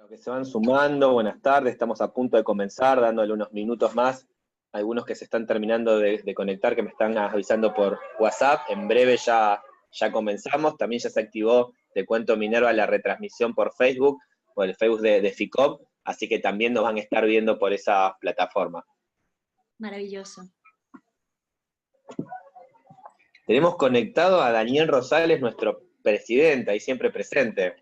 Que se van sumando, buenas tardes, estamos a punto de comenzar, dándole unos minutos más a algunos que se están terminando de conectar, que me están avisando por WhatsApp. En breve ya comenzamos. También ya se activó, te cuento, Minerva, la retransmisión por Facebook, por el Facebook de FICOP, así que también nos van a estar viendo por esa plataforma. Maravilloso. Tenemos conectado a Daniel Rosales, nuestro presidente, ahí siempre presente,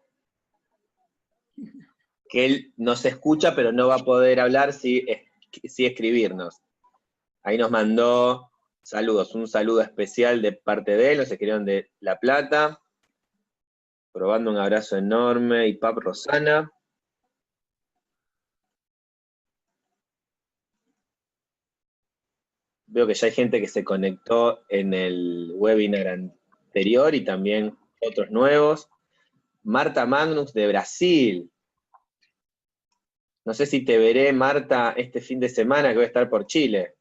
que él nos escucha, pero no va a poder hablar si escribirnos. Ahí nos mandó saludos, un saludo especial de parte de él, nos escribieron de La Plata, probando un abrazo enorme, y Pap Rosana. Veo que ya hay gente que se conectó en el webinar anterior y también otros nuevos. Marta Magnus de Brasil. No sé si te veré, Marta, este fin de semana, que voy a estar por Chile.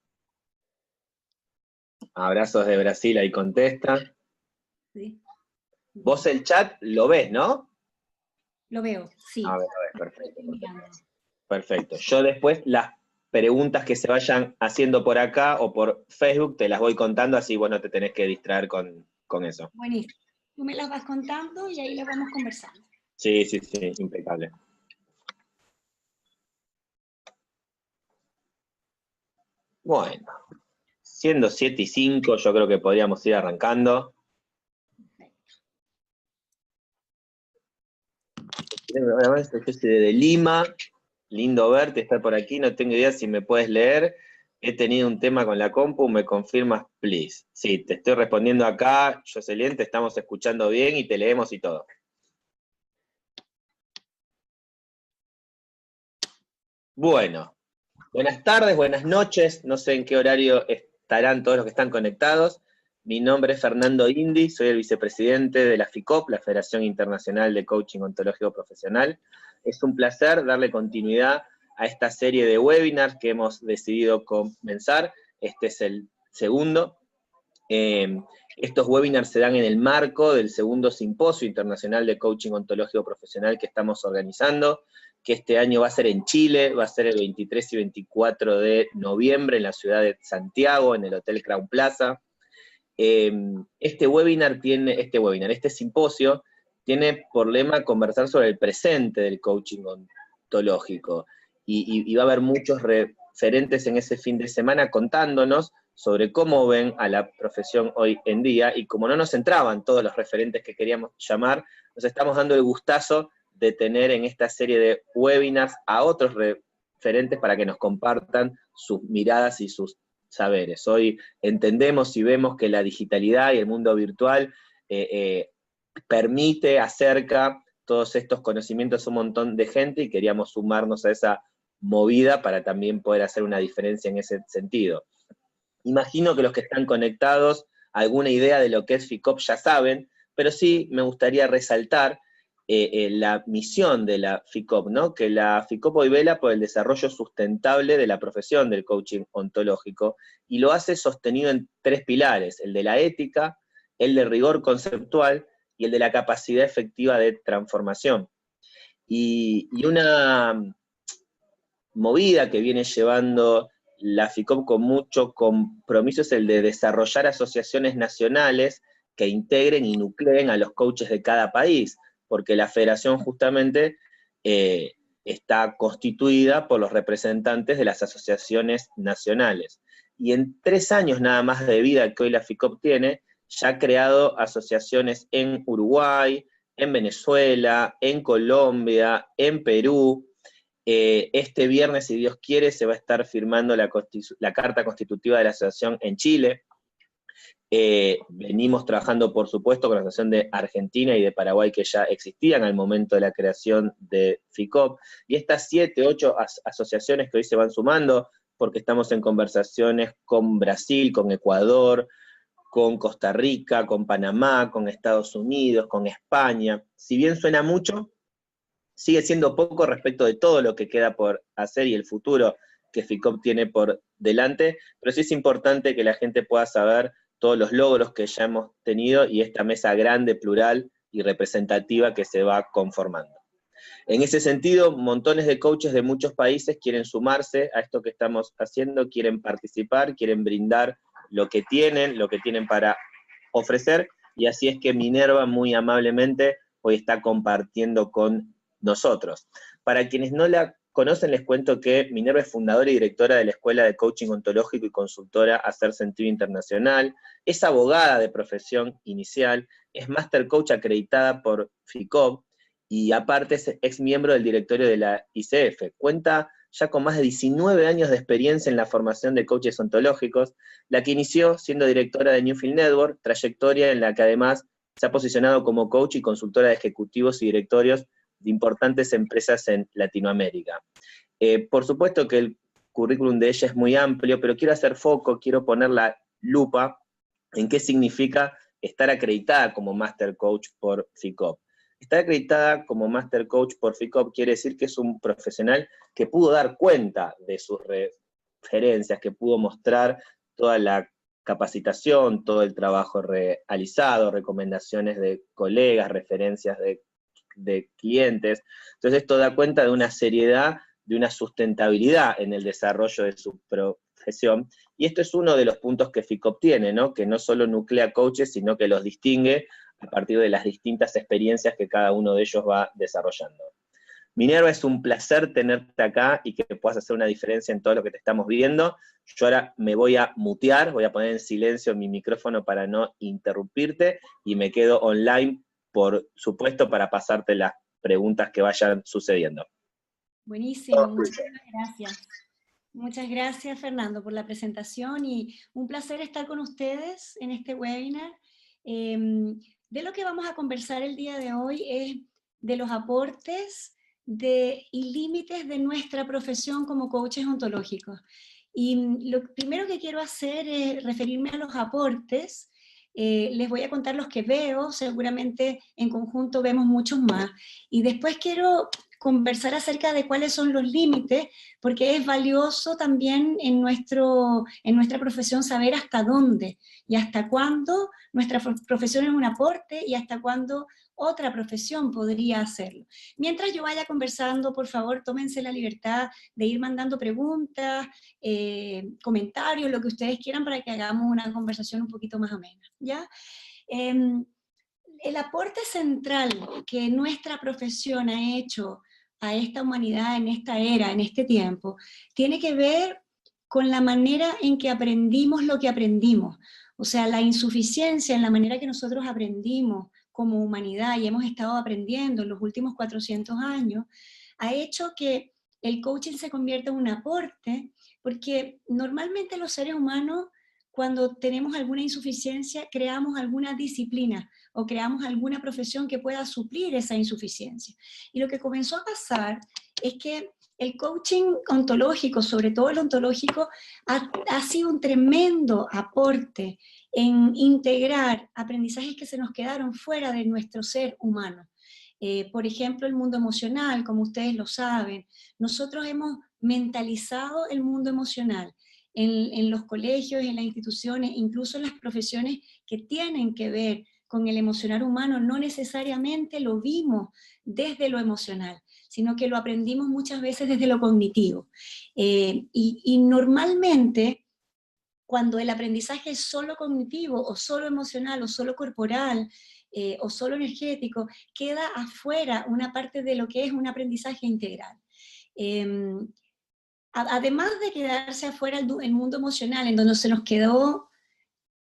Abrazos de Brasil, ahí contesta. Sí. Vos el chat lo ves, ¿no? Lo veo, sí. A ver, perfecto. Perfecto. Yo después las preguntas que se vayan haciendo por acá o por Facebook te las voy contando, así vos no te tenés que distraer con eso. Buenísimo. Tú me las vas contando y ahí las vamos conversando. Sí, impecable. Bueno, siendo 7:05, yo creo que podríamos ir arrancando. Una especie de Lima, lindo verte, estar por aquí, no tengo idea si me puedes leer. He tenido un tema con la compu, me confirmas, please. Sí, te estoy respondiendo acá, Jocelyn, te estamos escuchando bien y te leemos y todo. Bueno, buenas tardes, buenas noches, no sé en qué horario estarán todos los que están conectados. Mi nombre es Fernando Indy, soy el vicepresidente de la FICOP, la Federación Internacional de Coaching Ontológico Profesional. Es un placer darle continuidad a esta serie de webinars que hemos decidido comenzar. Este es el segundo. Estos webinars se dan en el marco del segundo Simposio Internacional de Coaching Ontológico Profesional que estamos organizando, que este año va a ser en Chile, va a ser el 23 y 24 de noviembre en la ciudad de Santiago, en el Hotel Crown Plaza. Este simposio, tiene por lema conversar sobre el presente del coaching ontológico, y va a haber muchos referentes en ese fin de semana contándonos sobre cómo ven a la profesión hoy en día, y como no nos entraban todos los referentes que queríamos llamar, nos estamos dando el gustazo de tener en esta serie de webinars a otros referentes para que nos compartan sus miradas y sus saberes. Hoy entendemos y vemos que la digitalidad y el mundo virtual permite, acerca todos estos conocimientos a un montón de gente, y queríamos sumarnos a esa movida para también poder hacer una diferencia en ese sentido. Imagino que los que están conectados, alguna idea de lo que es FICOP ya saben, pero sí me gustaría resaltar la misión de la FICOP, ¿no? Que la FICOP hoy vela por el desarrollo sustentable de la profesión del coaching ontológico, y lo hace sostenido en 3 pilares: el de la ética, el de rigor conceptual y el de la capacidad efectiva de transformación. Y una movida que viene llevando la FICOP con mucho compromiso es el de desarrollar asociaciones nacionales que integren y nucleen a los coaches de cada país, porque la federación justamente está constituida por los representantes de las asociaciones nacionales. Y en 3 años nada más de vida que hoy la FICOP tiene, ya ha creado asociaciones en Uruguay, en Venezuela, en Colombia, en Perú. Este viernes, si Dios quiere, se va a estar firmando la Carta Constitutiva de la Asociación en Chile. Venimos trabajando, por supuesto, con la Asociación de Argentina y de Paraguay, que ya existían al momento de la creación de FICOP, y estas 7, 8 asociaciones que hoy se van sumando, porque estamos en conversaciones con Brasil, con Ecuador, con Costa Rica, con Panamá, con Estados Unidos, con España. Si bien suena mucho, sigue siendo poco respecto de todo lo que queda por hacer y el futuro que FICOP tiene por delante, pero sí es importante que la gente pueda saber todos los logros que ya hemos tenido y esta mesa grande, plural y representativa que se va conformando. En ese sentido, montones de coaches de muchos países quieren sumarse a esto que estamos haciendo, quieren participar, quieren brindar lo que tienen para ofrecer, y así es que Minerva muy amablemente hoy está compartiendo con nosotros. Para quienes no la conocen, les cuento que Minerva es fundadora y directora de la Escuela de Coaching Ontológico y consultora Hacer Sentido Internacional, es abogada de profesión inicial, es Master Coach acreditada por FICOP, y aparte es ex miembro del directorio de la ICF. Cuenta ya con más de 19 años de experiencia en la formación de coaches ontológicos, la que inició siendo directora de Newfield Network, trayectoria en la que además se ha posicionado como coach y consultora de ejecutivos y directorios de importantes empresas en Latinoamérica. Por supuesto que el currículum de ella es muy amplio, pero quiero hacer foco, quiero poner la lupa en qué significa estar acreditada como Master Coach por FICOP. Estar acreditada como Master Coach por FICOP quiere decir que es un profesional que pudo dar cuenta de sus referencias, que pudo mostrar toda la capacitación, todo el trabajo realizado, recomendaciones de colegas, referencias de clientes. Entonces esto da cuenta de una seriedad, de una sustentabilidad en el desarrollo de su profesión, y esto es uno de los puntos que FICOP tiene, ¿no? Que no solo nuclea coaches, sino que los distingue a partir de las distintas experiencias que cada uno de ellos va desarrollando. Minerva, es un placer tenerte acá y que puedas hacer una diferencia en todo lo que te estamos viendo. Yo ahora me voy a mutear, voy a poner en silencio mi micrófono para no interrumpirte, y me quedo online, por supuesto, para pasarte las preguntas que vayan sucediendo. Buenísimo, muchísimas gracias. Muchas gracias, Fernando, por la presentación, y un placer estar con ustedes en este webinar. De lo que vamos a conversar el día de hoy es de los aportes y límites de nuestra profesión como coaches ontológicos. Y lo primero que quiero hacer es referirme a los aportes. Les voy a contar los que veo, seguramente en conjunto vemos muchos más. Y después quiero conversar acerca de cuáles son los límites, porque es valioso también en nuestra profesión saber hasta dónde y hasta cuándo nuestra profesión es un aporte y hasta cuándo otra profesión podría hacerlo. Mientras yo vaya conversando, por favor, tómense la libertad de ir mandando preguntas, comentarios, lo que ustedes quieran, para que hagamos una conversación un poquito más amena, ¿ya? El aporte central que nuestra profesión ha hecho a esta humanidad en esta era, en este tiempo, tiene que ver con la manera en que aprendimos lo que aprendimos. O sea, la insuficiencia en la manera que nosotros aprendimos como humanidad y hemos estado aprendiendo en los últimos 400 años, ha hecho que el coaching se convierta en un aporte, porque normalmente los seres humanos, cuando tenemos alguna insuficiencia, creamos alguna disciplina o creamos alguna profesión que pueda suplir esa insuficiencia. Y lo que comenzó a pasar es que el coaching ontológico, sobre todo el ontológico, ha sido un tremendo aporte en integrar aprendizajes que se nos quedaron fuera de nuestro ser humano. Por ejemplo, el mundo emocional, como ustedes lo saben, nosotros hemos mentalizado el mundo emocional en los colegios, en las instituciones, incluso en las profesiones que tienen que ver con el emocional humano, no necesariamente lo vimos desde lo emocional, sino que lo aprendimos muchas veces desde lo cognitivo. Y normalmente, cuando el aprendizaje es solo cognitivo, o solo emocional, o solo corporal, o solo energético, queda afuera una parte de lo que es un aprendizaje integral. Además de quedarse afuera el mundo emocional, en donde se nos quedó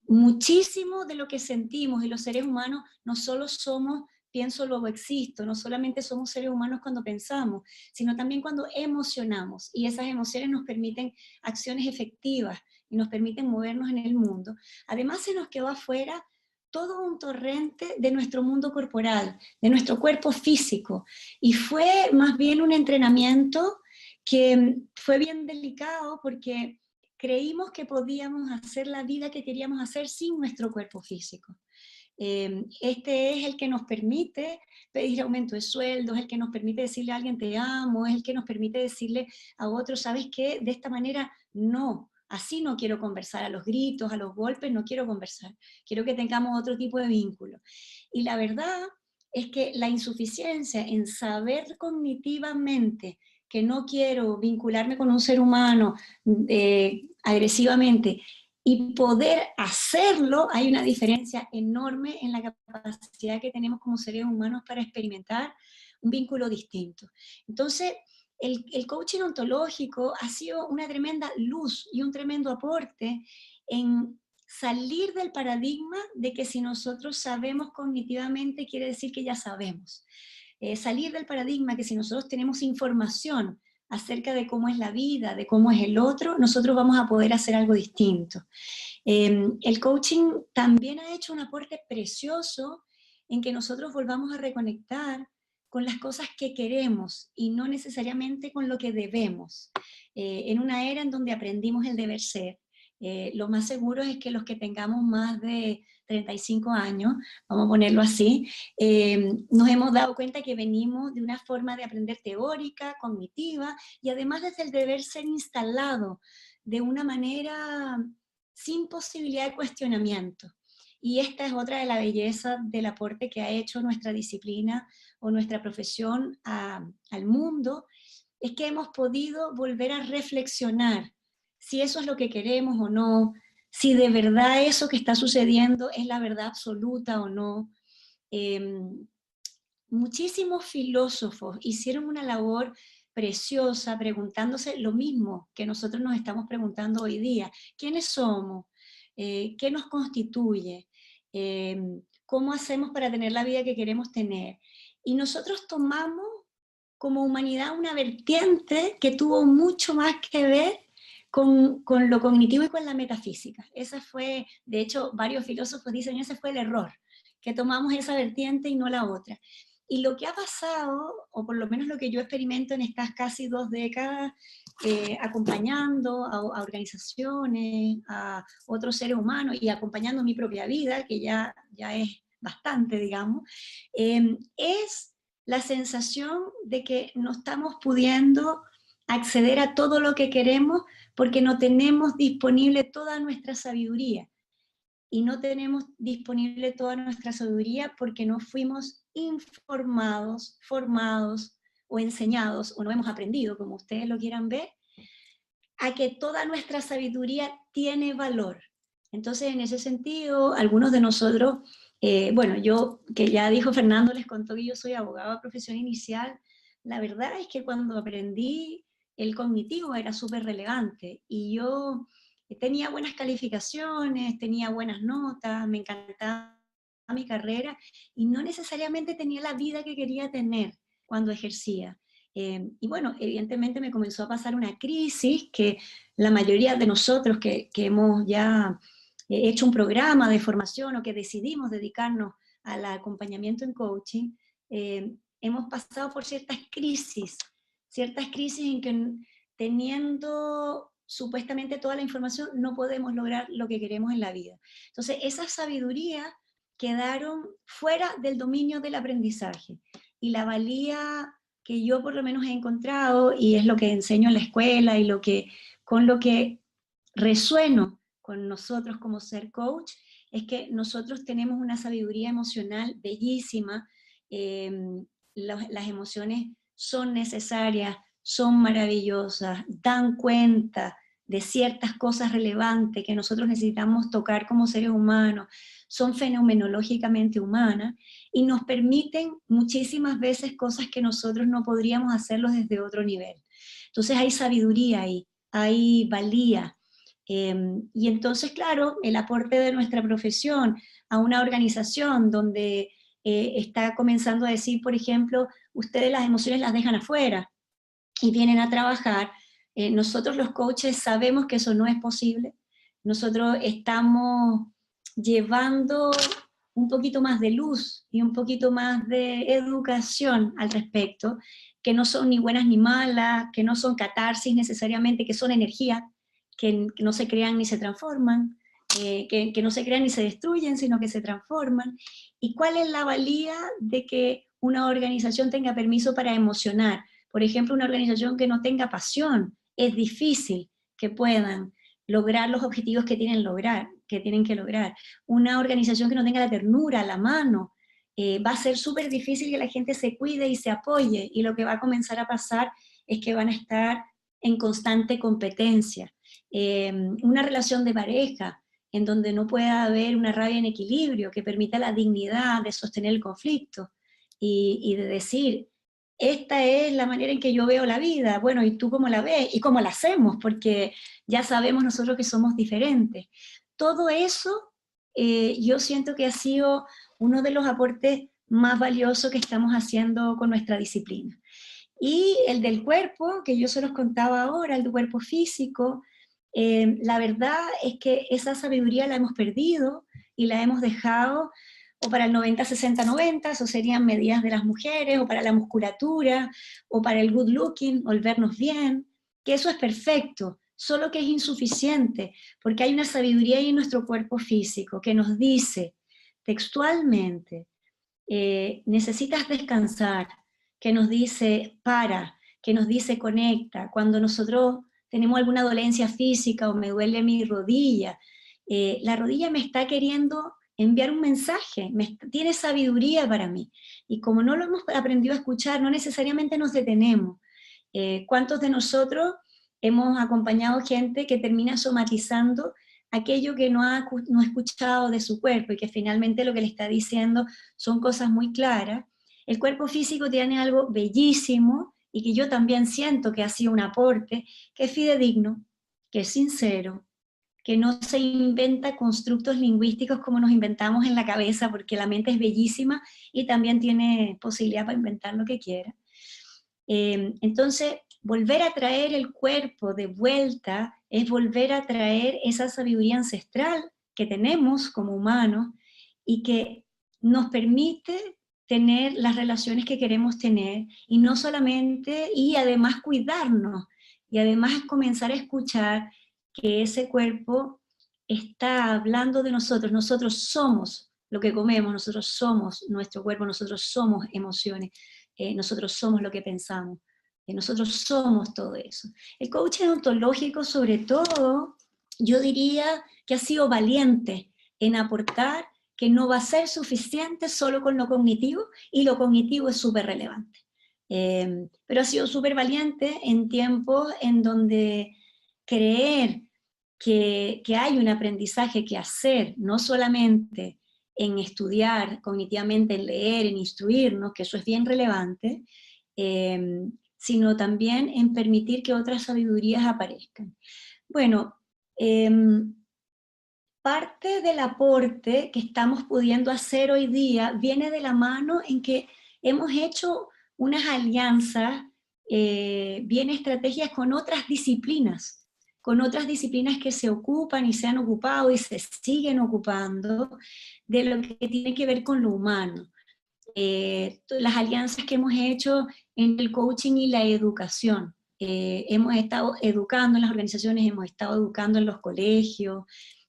muchísimo de lo que sentimos, y los seres humanos no solo somos pienso, luego existo, no solamente somos seres humanos cuando pensamos, sino también cuando emocionamos, y esas emociones nos permiten acciones efectivas y nos permiten movernos en el mundo. Además se nos quedó afuera todo un torrente de nuestro mundo corporal, de nuestro cuerpo físico, y fue más bien un entrenamiento que fue bien delicado, porque creímos que podíamos hacer la vida que queríamos hacer sin nuestro cuerpo físico. Este es el que nos permite pedir aumento de sueldo, es el que nos permite decirle a alguien te amo, es el que nos permite decirle a otro, ¿sabes qué? De esta manera no, así no quiero conversar, a los gritos, a los golpes no quiero conversar, quiero que tengamos otro tipo de vínculo. Y la verdad es que la insuficiencia en saber cognitivamente que no quiero vincularme con un ser humano agresivamente y poder hacerlo, hay una diferencia enorme en la capacidad que tenemos como seres humanos para experimentar un vínculo distinto. Entonces, el coaching ontológico ha sido una tremenda luz y un tremendo aporte en salir del paradigma de que si nosotros sabemos cognitivamente quiere decir que ya sabemos. Salir del paradigma que si nosotros tenemos información acerca de cómo es la vida, de cómo es el otro, nosotros vamos a poder hacer algo distinto. El coaching también ha hecho un aporte precioso en que nosotros volvamos a reconectar con las cosas que queremos y no necesariamente con lo que debemos. En una era en donde aprendimos el deber ser, lo más seguro es que los que tengamos más de 35 años, vamos a ponerlo así, nos hemos dado cuenta que venimos de una forma de aprender teórica, cognitiva, y además desde el deber ser instalado de una manera sin posibilidad de cuestionamiento. Y esta es otra de la belleza del aporte que ha hecho nuestra disciplina o nuestra profesión al mundo, es que hemos podido volver a reflexionar si eso es lo que queremos o no, si de verdad eso que está sucediendo es la verdad absoluta o no. Muchísimos filósofos hicieron una labor preciosa preguntándose lo mismo que nosotros nos estamos preguntando hoy día. ¿Quiénes somos? ¿Qué nos constituye? ¿Cómo hacemos para tener la vida que queremos tener? Y nosotros tomamos como humanidad una vertiente que tuvo mucho más que ver con lo cognitivo y con la metafísica. Esa fue, de hecho, varios filósofos dicen, ese fue el error, que tomamos esa vertiente y no la otra. Y lo que ha pasado, o por lo menos lo que yo experimento en estas casi 2 décadas, acompañando a organizaciones, a otros seres humanos y acompañando mi propia vida, que ya es bastante, digamos, es la sensación de que no estamos pudiendo acceder a todo lo que queremos porque no tenemos disponible toda nuestra sabiduría. Y no tenemos disponible toda nuestra sabiduría porque no fuimos informados, formados o enseñados, o no hemos aprendido, como ustedes lo quieran ver, a que toda nuestra sabiduría tiene valor. Entonces, en ese sentido, algunos de nosotros, bueno, yo, que ya dijo Fernando, les contó que yo soy abogado de profesión inicial, la verdad es que cuando aprendí el cognitivo era súper relevante, y yo tenía buenas calificaciones, tenía buenas notas, me encantaba mi carrera, y no necesariamente tenía la vida que quería tener cuando ejercía. Y bueno, evidentemente me comenzó a pasar una crisis que la mayoría de nosotros que hemos ya hecho un programa de formación o que decidimos dedicarnos al acompañamiento en coaching, hemos pasado por ciertas crisis en que teniendo supuestamente toda la información no podemos lograr lo que queremos en la vida. Entonces, esas sabidurías quedaron fuera del dominio del aprendizaje, y la valía que yo por lo menos he encontrado, y es lo que enseño en la escuela y con lo que resueno con nosotros como ser coach, es que nosotros tenemos una sabiduría emocional bellísima. Las emociones son necesarias, son maravillosas, dan cuenta de ciertas cosas relevantes que nosotros necesitamos tocar como seres humanos, son fenomenológicamente humanas, y nos permiten muchísimas veces cosas que nosotros no podríamos hacerlos desde otro nivel. Entonces hay sabiduría ahí, hay valía. Y entonces, claro, el aporte de nuestra profesión a una organización donde está comenzando a decir, por ejemplo, ustedes las emociones las dejan afuera y vienen a trabajar, nosotros los coaches sabemos que eso no es posible. Nosotros estamos llevando un poquito más de luz y un poquito más de educación al respecto, que no son ni buenas ni malas, que no son catarsis necesariamente, que son energía, que no se crean ni se transforman, que no se crean ni se destruyen, sino que se transforman. ¿Y cuál es la valía de que una organización tenga permiso para emocionar? Por ejemplo, una organización que no tenga pasión, es difícil que puedan lograr los objetivos que tienen que lograr. Una organización que no tenga la ternura, la mano, va a ser súper difícil que la gente se cuide y se apoye, y lo que va a comenzar a pasar es que van a estar en constante competencia. Una relación de pareja en donde no pueda haber una rabia en equilibrio que permita la dignidad de sostener el conflicto y de decir, esta es la manera en que yo veo la vida, bueno, ¿y tú cómo la ves? ¿Y cómo la hacemos? Porque ya sabemos nosotros que somos diferentes. Todo eso yo siento que ha sido uno de los aportes más valiosos que estamos haciendo con nuestra disciplina. Y el del cuerpo, que yo se los contaba ahora, el del cuerpo físico, la verdad es que esa sabiduría la hemos perdido y la hemos dejado o para el 90-60-90, eso serían medidas de las mujeres, o para la musculatura, o para el good looking, o el vernos bien, que eso es perfecto, solo que es insuficiente, porque hay una sabiduría ahí en nuestro cuerpo físico que nos dice textualmente, necesitas descansar, que nos dice para, que nos dice conecta, cuando nosotros tenemos alguna dolencia física o me duele mi rodilla, la rodilla me está queriendo enviar un mensaje, tiene sabiduría para mí, y como no lo hemos aprendido a escuchar, no necesariamente nos detenemos. ¿Cuántos de nosotros hemos acompañado gente que termina somatizando aquello que no ha escuchado de su cuerpo y que finalmente lo que le está diciendo son cosas muy claras? El cuerpo físico tiene algo bellísimo y que yo también siento que ha sido un aporte, que es fidedigno, que es sincero, que no se inventa constructos lingüísticos como nos inventamos en la cabeza, porque la mente es bellísima y también tiene posibilidad para inventar lo que quiera. Entonces, volver a traer el cuerpo de vuelta es volver a traer esa sabiduría ancestral que tenemos como humanos y que nos permite tener las relaciones que queremos tener, y no solamente, y además cuidarnos, y además comenzar a escuchar que ese cuerpo está hablando de nosotros. Nosotros somos lo que comemos, nosotros somos nuestro cuerpo, nosotros somos emociones, nosotros somos lo que pensamos, nosotros somos todo eso. El coaching ontológico, sobre todo, yo diría que ha sido valiente en aportar que no va a ser suficiente solo con lo cognitivo, y lo cognitivo es súper relevante. Pero ha sido súper valiente en tiempos en donde creer que hay un aprendizaje que hacer, no solamente en estudiar cognitivamente, en leer, en instruirnos, que eso es bien relevante, sino también en permitir que otras sabidurías aparezcan. Bueno, parte del aporte que estamos pudiendo hacer hoy día viene de la mano en que hemos hecho unas alianzas, bien estrategias con otras disciplinas que se ocupan y se han ocupado y se siguen ocupando de lo que tiene que ver con lo humano. Las alianzas que hemos hecho en el coaching y la educación. Hemos estado educando en las organizaciones, hemos estado educando en los colegios,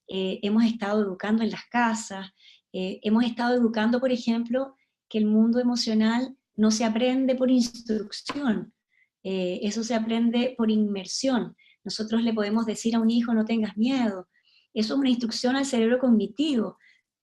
hemos estado educando en las casas, hemos estado educando, por ejemplo, que el mundo emocional no se aprende por instrucción, eso se aprende por inmersión. Nosotros le podemos decir a un hijo, no tengas miedo, eso es una instrucción al cerebro cognitivo,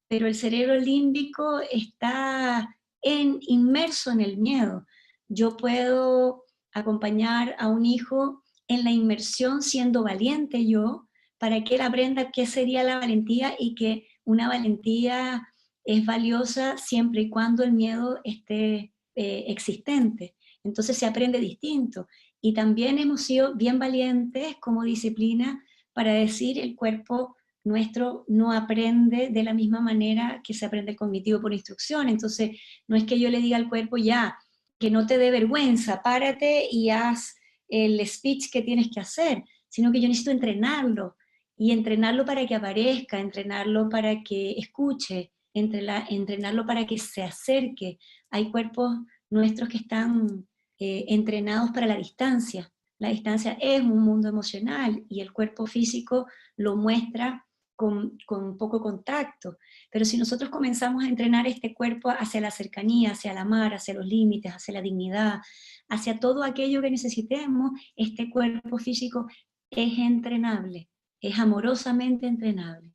pero el cerebro límbico está inmerso en el miedo. Yo puedo acompañar a un hijo en la inmersión siendo valiente yo, para que él aprenda qué sería la valentía, y que una valentía es valiosa siempre y cuando el miedo esté existente. Entonces se aprende distinto. Y también hemos sido bien valientes como disciplina para decir el cuerpo nuestro no aprende de la misma manera que se aprende el cognitivo por instrucción. Entonces no es que yo le diga al cuerpo ya, que no te dé vergüenza, párate y haz el speech que tienes que hacer, sino que yo necesito entrenarlo, y entrenarlo para que aparezca, entrenarlo para que escuche, entrenarlo para que se acerque. Hay cuerpos nuestros que están entrenados para la distancia. La distancia es un mundo emocional y el cuerpo físico lo muestra con poco contacto. Pero si nosotros comenzamos a entrenar este cuerpo hacia la cercanía, hacia la mar, hacia los límites, hacia la dignidad, hacia todo aquello que necesitemos, este cuerpo físico es entrenable, es amorosamente entrenable.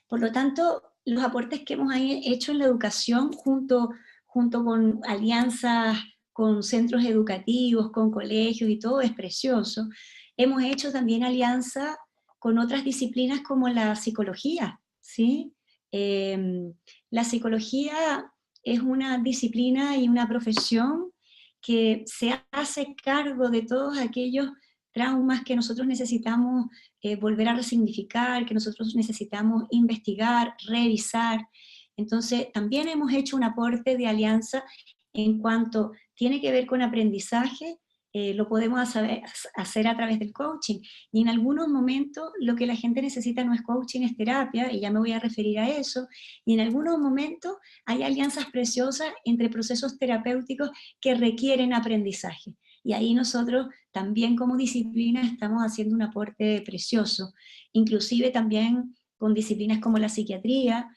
Por lo tanto, los aportes que hemos hecho en la educación junto con alianzas con centros educativos, con colegios y todo, es precioso. Hemos hecho también alianza con otras disciplinas como la psicología, ¿sí? La psicología es una disciplina y una profesión que se hace cargo de todos aquellos traumas que nosotros necesitamos volver a resignificar, que nosotros necesitamos investigar, revisar. Entonces, también hemos hecho un aporte de alianza en cuanto tiene que ver con aprendizaje, lo podemos hacer a través del coaching. Y en algunos momentos lo que la gente necesita no es coaching, es terapia, y ya me voy a referir a eso. Y en algunos momentos hay alianzas preciosas entre procesos terapéuticos que requieren aprendizaje. Y ahí nosotros también como disciplina estamos haciendo un aporte precioso. Inclusive también con disciplinas como la psiquiatría,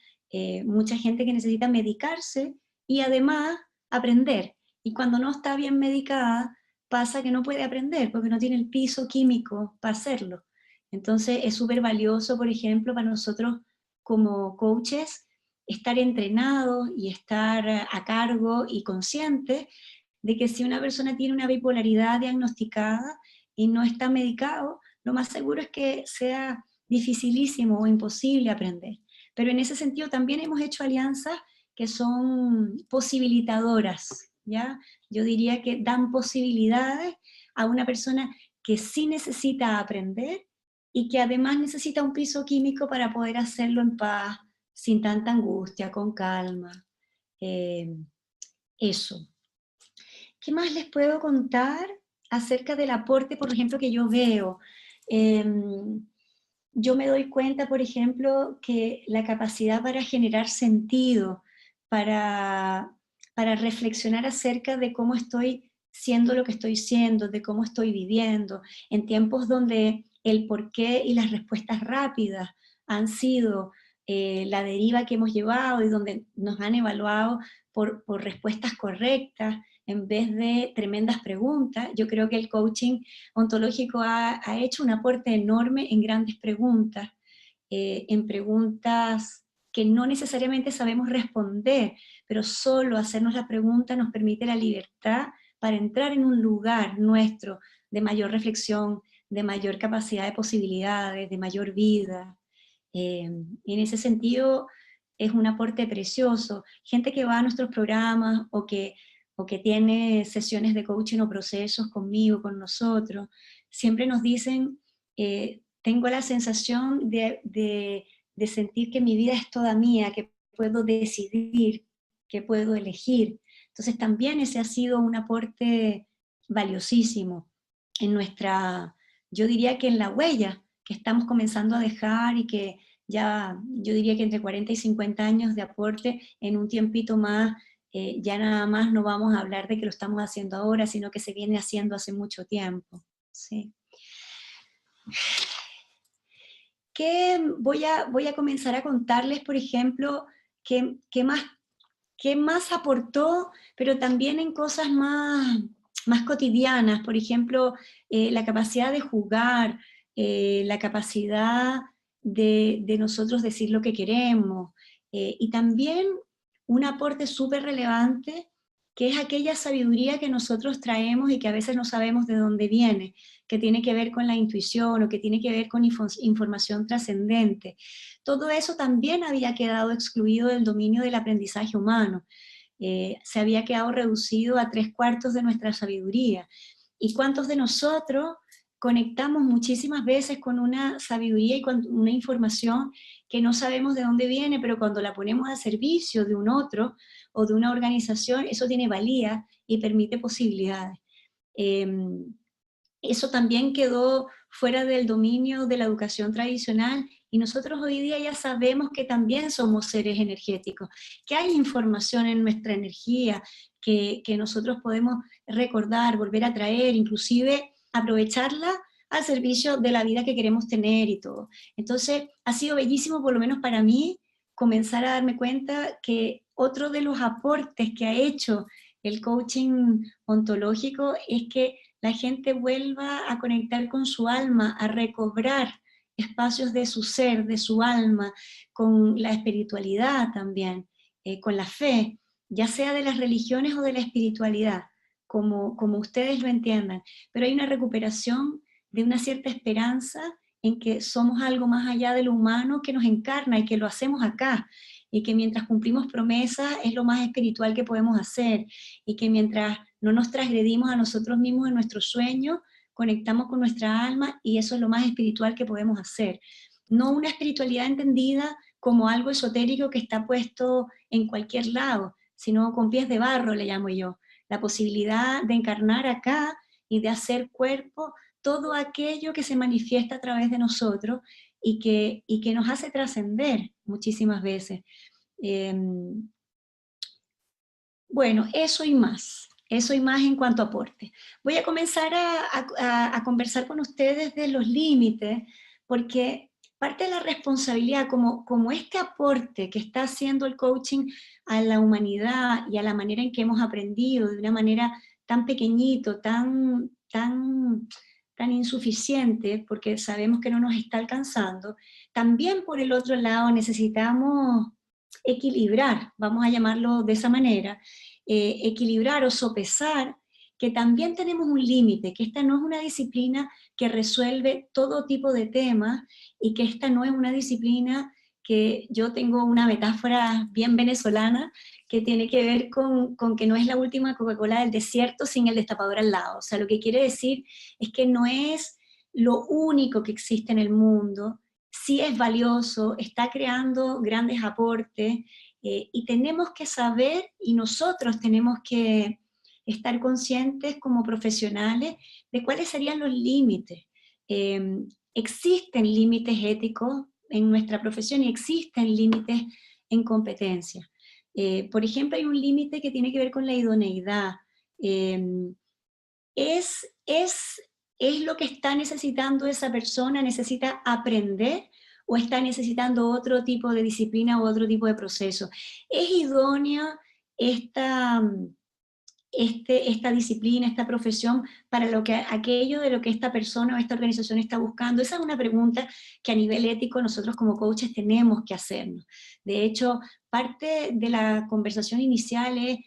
mucha gente que necesita medicarse y además aprender. Y cuando no está bien medicada, pasa que no puede aprender porque no tiene el piso químico para hacerlo. Entonces es súper valioso, por ejemplo, para nosotros como coaches, estar entrenados y estar a cargo y conscientes de que si una persona tiene una bipolaridad diagnosticada y no está medicado, lo más seguro es que sea dificilísimo o imposible aprender. Pero en ese sentido también hemos hecho alianzas que son posibilitadoras, ¿ya? Yo diría que dan posibilidades a una persona que sí necesita aprender y que además necesita un piso químico para poder hacerlo en paz, sin tanta angustia, con calma. Eso. ¿Qué más les puedo contar acerca del aporte, por ejemplo, que yo veo? Yo me doy cuenta, por ejemplo, que la capacidad para generar sentido, para reflexionar acerca de cómo estoy siendo lo que estoy siendo, de cómo estoy viviendo, en tiempos donde el porqué y las respuestas rápidas han sido la deriva que hemos llevado y donde nos han evaluado por respuestas correctas en vez de tremendas preguntas. Yo creo que el coaching ontológico ha hecho un aporte enorme en grandes preguntas, en preguntas que no necesariamente sabemos responder, pero solo hacernos la pregunta nos permite la libertad para entrar en un lugar nuestro de mayor reflexión, de mayor capacidad de posibilidades, de mayor vida. En ese sentido es un aporte precioso. Gente que va a nuestros programas o que tiene sesiones de coaching o procesos conmigo, con nosotros, siempre nos dicen, tengo la sensación de sentir que mi vida es toda mía, que puedo decidir, que puedo elegir. Entonces también ese ha sido un aporte valiosísimo en nuestra, yo diría que en la huella que estamos comenzando a dejar y que ya, yo diría que entre 40 y 50 años de aporte, en un tiempito más, ya nada más no vamos a hablar de que lo estamos haciendo ahora, sino que se viene haciendo hace mucho tiempo. ¿Sí? Voy a comenzar a contarles, por ejemplo, qué más aportó, pero también en cosas más cotidianas, por ejemplo, la capacidad de jugar, la capacidad de nosotros decir lo que queremos, y también un aporte súper relevante, que es aquella sabiduría que nosotros traemos y que a veces no sabemos de dónde viene, que tiene que ver con la intuición o que tiene que ver con información trascendente. Todo eso también había quedado excluido del dominio del aprendizaje humano. Se había quedado reducido a 3/4 de nuestra sabiduría. ¿Y cuántos de nosotros conectamos muchísimas veces con una sabiduría y con una información que no sabemos de dónde viene, pero cuando la ponemos a servicio de un otro o de una organización, eso tiene valía y permite posibilidades? Eso también quedó fuera del dominio de la educación tradicional, y nosotros hoy día ya sabemos que también somos seres energéticos, que hay información en nuestra energía que nosotros podemos recordar, volver a traer, inclusive aprovecharla al servicio de la vida que queremos tener y todo. Entonces ha sido bellísimo, por lo menos para mí, comenzar a darme cuenta que otro de los aportes que ha hecho el coaching ontológico es que la gente vuelva a conectar con su alma, a recobrar espacios de su ser, de su alma, con la espiritualidad también, con la fe, ya sea de las religiones o de la espiritualidad, como ustedes lo entiendan, pero hay una recuperación de una cierta esperanza en que somos algo más allá de lo humano que nos encarna y que lo hacemos acá, y que mientras cumplimos promesas es lo más espiritual que podemos hacer, y que mientras no nos transgredimos a nosotros mismos en nuestros sueños, conectamos con nuestra alma y eso es lo más espiritual que podemos hacer. No una espiritualidad entendida como algo esotérico que está puesto en cualquier lado, sino con pies de barro, le llamo yo. La posibilidad de encarnar acá y de hacer cuerpo todo aquello que se manifiesta a través de nosotros y que nos hace trascender muchísimas veces. Bueno, eso y más en cuanto a aporte. Voy a comenzar a conversar con ustedes de los límites, porque parte de la responsabilidad, como este aporte que está haciendo el coaching a la humanidad y a la manera en que hemos aprendido, de una manera tan pequeñito, tan insuficiente, porque sabemos que no nos está alcanzando, también por el otro lado necesitamos equilibrar, vamos a llamarlo de esa manera, equilibrar o sopesar que también tenemos un límite, que esta no es una disciplina que resuelve todo tipo de temas y que esta no es una disciplina que yo tengo una metáfora bien venezolana que tiene que ver con que no es la última Coca-Cola del desierto sin el destapador al lado. O sea, lo que quiere decir es que no es lo único que existe en el mundo, sí es valioso, está creando grandes aportes, y tenemos que saber, y nosotros tenemos que estar conscientes como profesionales de cuáles serían los límites. Existen límites éticos en nuestra profesión y existen límites en competencia. Por ejemplo, hay un límite que tiene que ver con la idoneidad. Es lo que está necesitando esa persona, necesita aprender o está necesitando otro tipo de disciplina o otro tipo de proceso. ¿Es idónea esta disciplina, esta profesión para aquello de lo que esta persona o esta organización está buscando? Esa es una pregunta que a nivel ético nosotros como coaches tenemos que hacernos. De hecho, parte de la conversación inicial es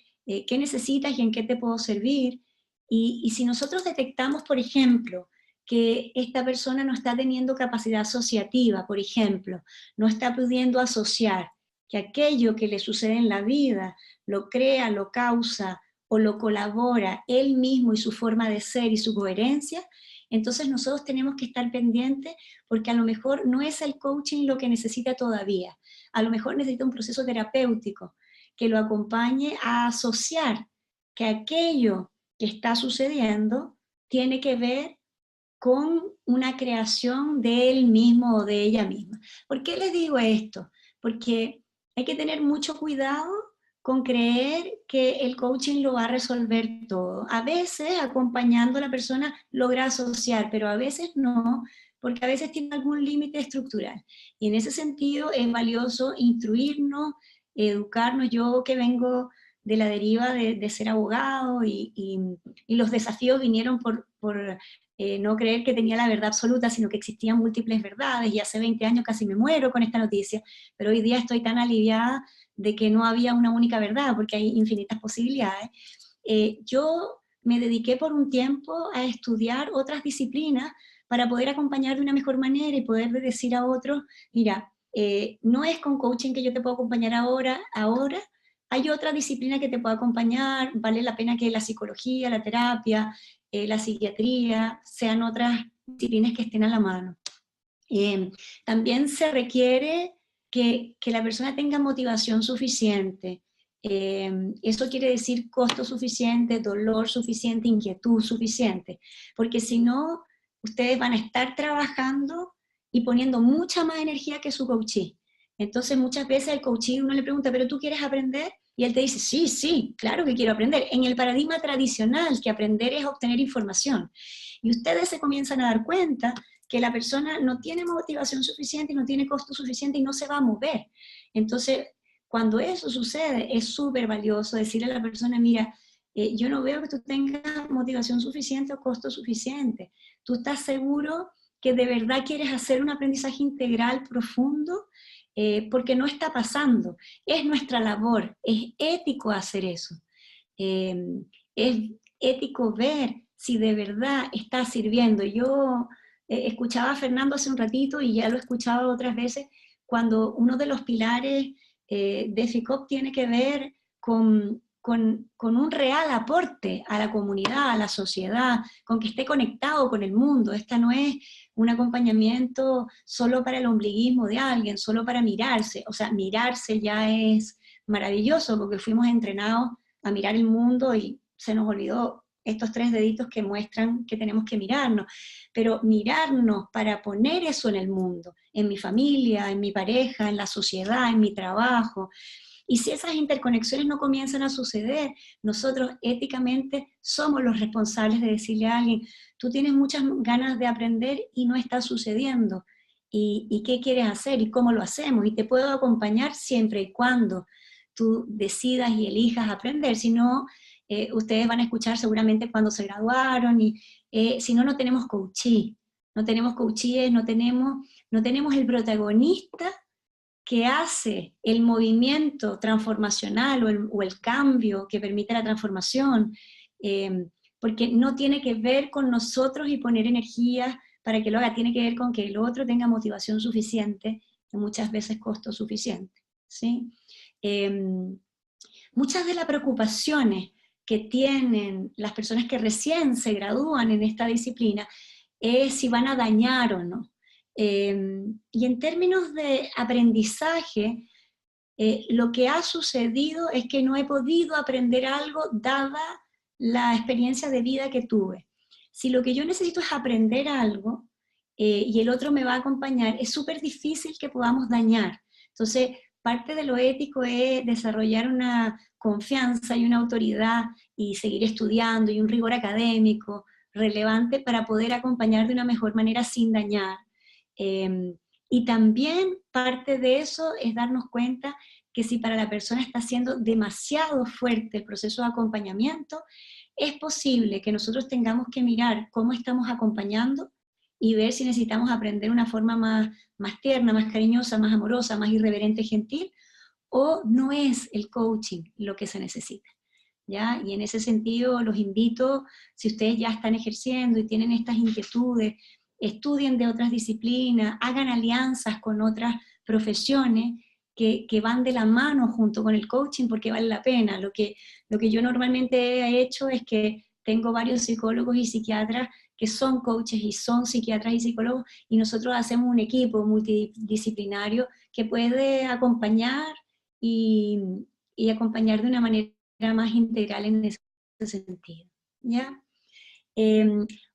¿qué necesitas y en qué te puedo servir? Y si nosotros detectamos, por ejemplo, que esta persona no está teniendo capacidad asociativa, por ejemplo, no está pudiendo asociar, que aquello que le sucede en la vida lo crea, lo causa o lo colabora él mismo y su forma de ser y su coherencia, entonces nosotros tenemos que estar pendientes porque a lo mejor no es el coaching lo que necesita todavía, a lo mejor necesita un proceso terapéutico que lo acompañe a asociar que aquello que está sucediendo tiene que ver con una creación de él mismo o de ella misma. ¿Por qué les digo esto? Porque hay que tener mucho cuidado con creer que el coaching lo va a resolver todo. A veces, acompañando a la persona, logra asociar, pero a veces no, porque a veces tiene algún límite estructural. Y en ese sentido es valioso instruirnos, educarnos. Yo que vengo de la deriva de ser abogado y los desafíos vinieron por no creer que tenía la verdad absoluta, sino que existían múltiples verdades, y hace 20 años casi me muero con esta noticia, pero hoy día estoy tan aliviada de que no había una única verdad, porque hay infinitas posibilidades. Yo me dediqué por un tiempo a estudiar otras disciplinas para poder acompañar de una mejor manera y poder decir a otros, mira, no es con coaching que yo te puedo acompañar ahora, hay otra disciplina que te puede acompañar, vale la pena que la psicología, la terapia, la psiquiatría, sean otras disciplinas que estén a la mano. También se requiere que la persona tenga motivación suficiente. Eso quiere decir costo suficiente, dolor suficiente, inquietud suficiente, porque si no, ustedes van a estar trabajando y poniendo mucha más energía que su coachee. Entonces muchas veces el coachee uno le pregunta, ¿pero tú quieres aprender? Y él te dice, sí, claro que quiero aprender. En el paradigma tradicional, que aprender es obtener información. Y ustedes se comienzan a dar cuenta que la persona no tiene motivación suficiente, no tiene costo suficiente y no se va a mover. Entonces, cuando eso sucede, es súper valioso decirle a la persona, mira, yo no veo que tú tengas motivación suficiente o costo suficiente. ¿Tú estás seguro que de verdad quieres hacer un aprendizaje integral profundo, porque no está pasando. Es nuestra labor, es ético hacer eso. Es ético ver si de verdad está sirviendo. Yo escuchaba a Fernando hace un ratito, y ya lo he escuchado otras veces, cuando uno de los pilares de FICOP tiene que ver con un real aporte a la comunidad, a la sociedad, con que esté conectado con el mundo. Esta no es un acompañamiento solo para el ombliguismo de alguien, solo para mirarse. O sea, mirarse ya es maravilloso, porque fuimos entrenados a mirar el mundo y se nos olvidó estos 3 deditos que muestran que tenemos que mirarnos. Pero mirarnos para poner eso en el mundo, en mi familia, en mi pareja, en la sociedad, en mi trabajo. Y si esas interconexiones no comienzan a suceder, nosotros éticamente somos los responsables de decirle a alguien, tú tienes muchas ganas de aprender y no está sucediendo. ¿Y qué quieres hacer? ¿Y cómo lo hacemos? Y te puedo acompañar siempre y cuando tú decidas y elijas aprender. Si no, ustedes van a escuchar seguramente cuando se graduaron, y si no, no tenemos coachee. No tenemos coachees, no tenemos el protagonista que hace el movimiento transformacional o el cambio que permite la transformación, porque no tiene que ver con nosotros y poner energía para que lo haga, tiene que ver con que el otro tenga motivación suficiente y muchas veces costo suficiente, ¿sí? Muchas de las preocupaciones que tienen las personas que recién se gradúan en esta disciplina es si van a dañar o no. Y en términos de aprendizaje, lo que ha sucedido es que no he podido aprender algo dada la experiencia de vida que tuve. Si lo que yo necesito es aprender algo y el otro me va a acompañar, es súper difícil que podamos dañar. Entonces, parte de lo ético es desarrollar una confianza y una autoridad y seguir estudiando y un rigor académico relevante para poder acompañar de una mejor manera sin dañar. Y también parte de eso es darnos cuenta que si para la persona está siendo demasiado fuerte el proceso de acompañamiento, es posible que nosotros tengamos que mirar cómo estamos acompañando y ver si necesitamos aprender una forma más tierna, más cariñosa, más amorosa, más irreverente, gentil, o no es el coaching lo que se necesita, ¿ya? Y en ese sentido los invito, si ustedes ya están ejerciendo y tienen estas inquietudes, estudien de otras disciplinas, hagan alianzas con otras profesiones que van de la mano junto con el coaching, porque vale la pena. Lo que yo normalmente he hecho es que tengo varios psicólogos y psiquiatras que son coaches y son psiquiatras y psicólogos, y nosotros hacemos un equipo multidisciplinario que puede acompañar y acompañar de una manera más integral en ese sentido, ¿ya?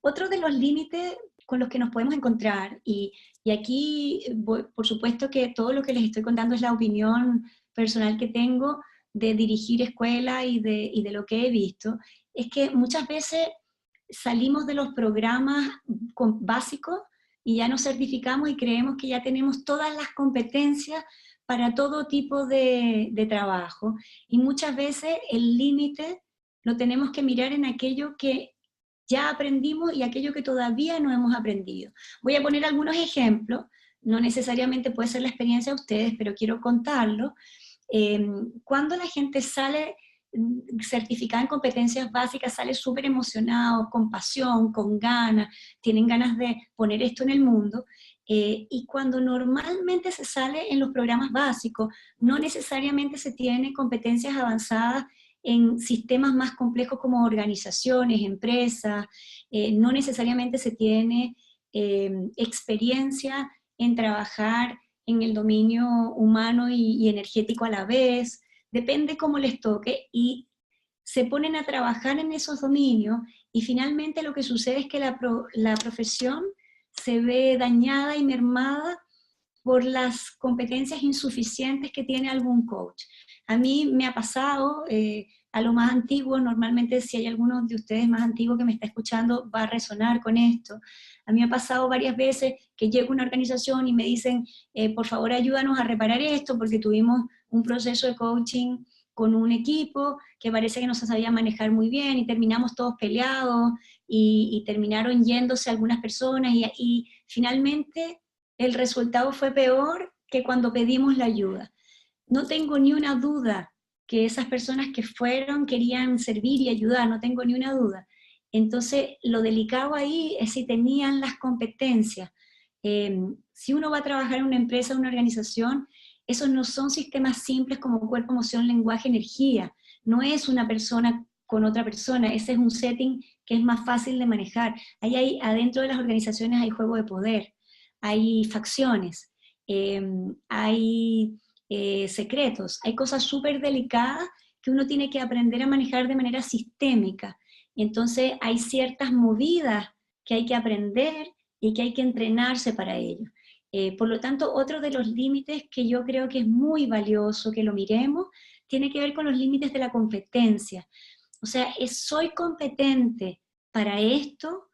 Otro de los límites con los que nos podemos encontrar, y aquí por supuesto que todo lo que les estoy contando es la opinión personal que tengo de dirigir escuelas y de lo que he visto, es que muchas veces salimos de los programas básicos y ya nos certificamos y creemos que ya tenemos todas las competencias para todo tipo de trabajo, y muchas veces el límite lo tenemos que mirar en aquello que ya aprendimos y aquello que todavía no hemos aprendido. Voy a poner algunos ejemplos, no necesariamente puede ser la experiencia de ustedes, pero quiero contarlo. Cuando la gente sale certificada en competencias básicas, sale súper emocionado, con pasión, con ganas, tienen ganas de poner esto en el mundo, y cuando normalmente se sale en los programas básicos, no necesariamente se tiene competencias avanzadas en sistemas más complejos como organizaciones, empresas, no necesariamente se tiene experiencia en trabajar en el dominio humano y energético a la vez, depende cómo les toque, y se ponen a trabajar en esos dominios, y finalmente lo que sucede es que la profesión se ve dañada y mermada por las competencias insuficientes que tiene algún coach. A mí me ha pasado, a lo más antiguo, normalmente si hay alguno de ustedes más antiguo que me está escuchando va a resonar con esto. A mí me ha pasado varias veces que llego a una organización y me dicen, por favor ayúdanos a reparar esto, porque tuvimos un proceso de coaching con un equipo que parece que no se sabía manejar muy bien y terminamos todos peleados y terminaron yéndose algunas personas y finalmente el resultado fue peor que cuando pedimos la ayuda. No tengo ni una duda que esas personas que fueron querían servir y ayudar, no tengo ni una duda. Entonces, lo delicado ahí es si tenían las competencias. Si uno va a trabajar en una empresa, una organización, esos no son sistemas simples como cuerpo, emoción, lenguaje, energía. No es una persona con otra persona, ese es un setting que es más fácil de manejar. Ahí hay, adentro de las organizaciones hay juego de poder, hay facciones, hay secretos, hay cosas súper delicadas que uno tiene que aprender a manejar de manera sistémica. Entonces hay ciertas movidas que hay que aprender y que hay que entrenarse para ello. Por lo tanto, otro de los límites que yo creo que es muy valioso que lo miremos, tiene que ver con los límites de la competencia. O sea, soy competente para esto,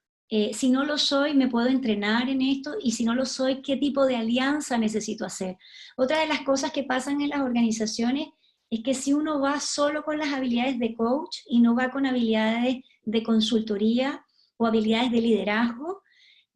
si no lo soy, me puedo entrenar en esto, y si no lo soy, ¿qué tipo de alianza necesito hacer? Otra de las cosas que pasan en las organizaciones es que si uno va solo con las habilidades de coach y no va con habilidades de consultoría o habilidades de liderazgo,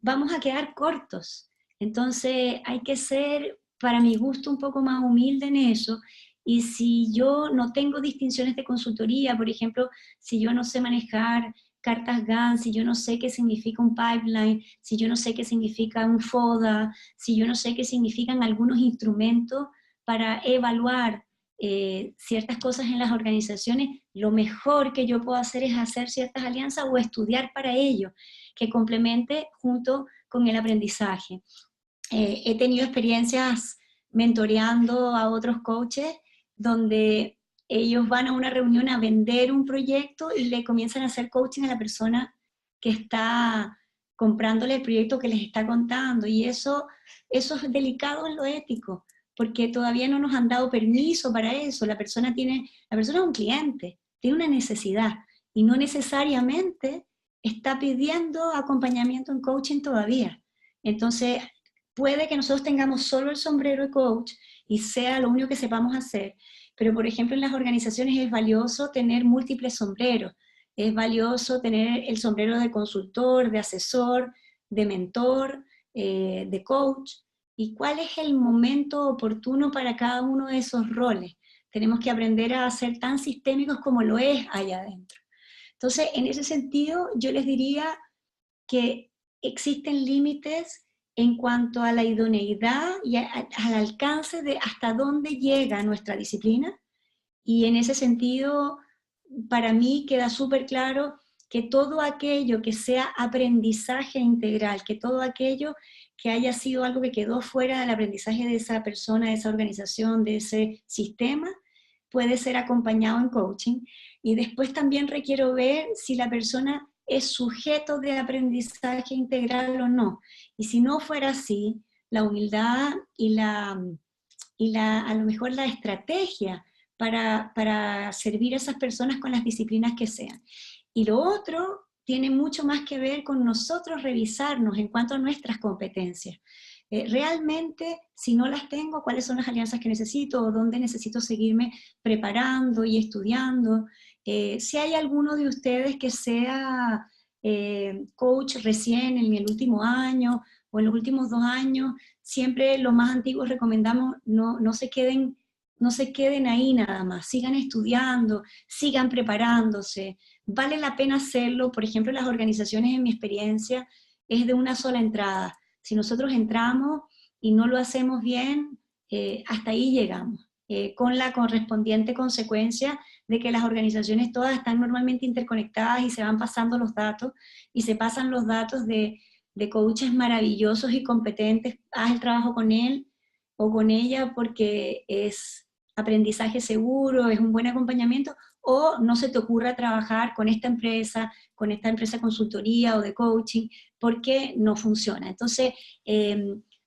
vamos a quedar cortos. Entonces hay que ser, para mi gusto, un poco más humilde en eso. Y si yo no tengo distinciones de consultoría, por ejemplo, si yo no sé manejar cartas Gantt, si yo no sé qué significa un pipeline, si yo no sé qué significa un FODA, si yo no sé qué significan algunos instrumentos para evaluar ciertas cosas en las organizaciones, lo mejor que yo puedo hacer es hacer ciertas alianzas o estudiar para ello, que complemente junto con el aprendizaje. He tenido experiencias mentoreando a otros coaches donde ellos van a una reunión a vender un proyecto y le comienzan a hacer coaching a la persona que está comprándole el proyecto que les está contando, y eso es delicado en lo ético, porque todavía no nos han dado permiso para eso. La persona es un cliente, tiene una necesidad, y no necesariamente está pidiendo acompañamiento en coaching todavía. Entonces, puede que nosotros tengamos solo el sombrero de coach y sea lo único que sepamos hacer, pero por ejemplo en las organizaciones es valioso tener múltiples sombreros, es valioso tener el sombrero de consultor, de asesor, de mentor, de coach, y cuál es el momento oportuno para cada uno de esos roles. Tenemos que aprender a ser tan sistémicos como lo es allá adentro. Entonces, en ese sentido, yo les diría que existen límites en cuanto a la idoneidad y al alcance de hasta dónde llega nuestra disciplina, y en ese sentido, para mí queda súper claro que todo aquello que sea aprendizaje integral, que todo aquello que haya sido algo que quedó fuera del aprendizaje de esa persona, de esa organización, de ese sistema, puede ser acompañado en coaching. Y después también requiero ver si la persona es sujeto de aprendizaje integral o no. Y si no fuera así, la humildad y a lo mejor la estrategia para servir a esas personas con las disciplinas que sean. Y lo otro tiene mucho más que ver con nosotros revisarnos en cuanto a nuestras competencias. Realmente, si no las tengo, ¿cuáles son las alianzas que necesito o dónde necesito seguirme preparando y estudiando? Si hay alguno de ustedes que sea coach recién en el último año o en los últimos 2 años, siempre los más antiguos recomendamos no se queden ahí nada más, sigan estudiando, sigan preparándose, vale la pena hacerlo. Por ejemplo, las organizaciones, en mi experiencia, es de una sola entrada. Si nosotros entramos y no lo hacemos bien, hasta ahí llegamos, con la correspondiente consecuencia de que las organizaciones todas están normalmente interconectadas y se van pasando los datos, y se pasan los datos de coaches maravillosos y competentes, haz el trabajo con él o con ella porque es aprendizaje seguro, es un buen acompañamiento, o no se te ocurra trabajar con esta empresa consultoría o de coaching, porque no funciona. Entonces,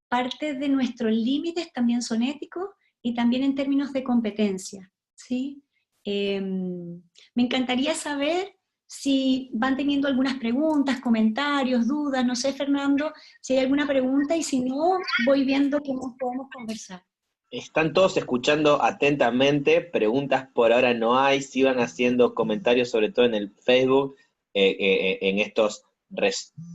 parte de nuestros límites también son éticos y también en términos de competencia, ¿sí? Me encantaría saber si van teniendo algunas preguntas, comentarios, dudas. No sé, Fernando, si hay alguna pregunta, y si no, voy viendo cómo podemos conversar. Están todos escuchando atentamente, preguntas por ahora no hay, sigan haciendo comentarios, sobre todo en el Facebook, en estos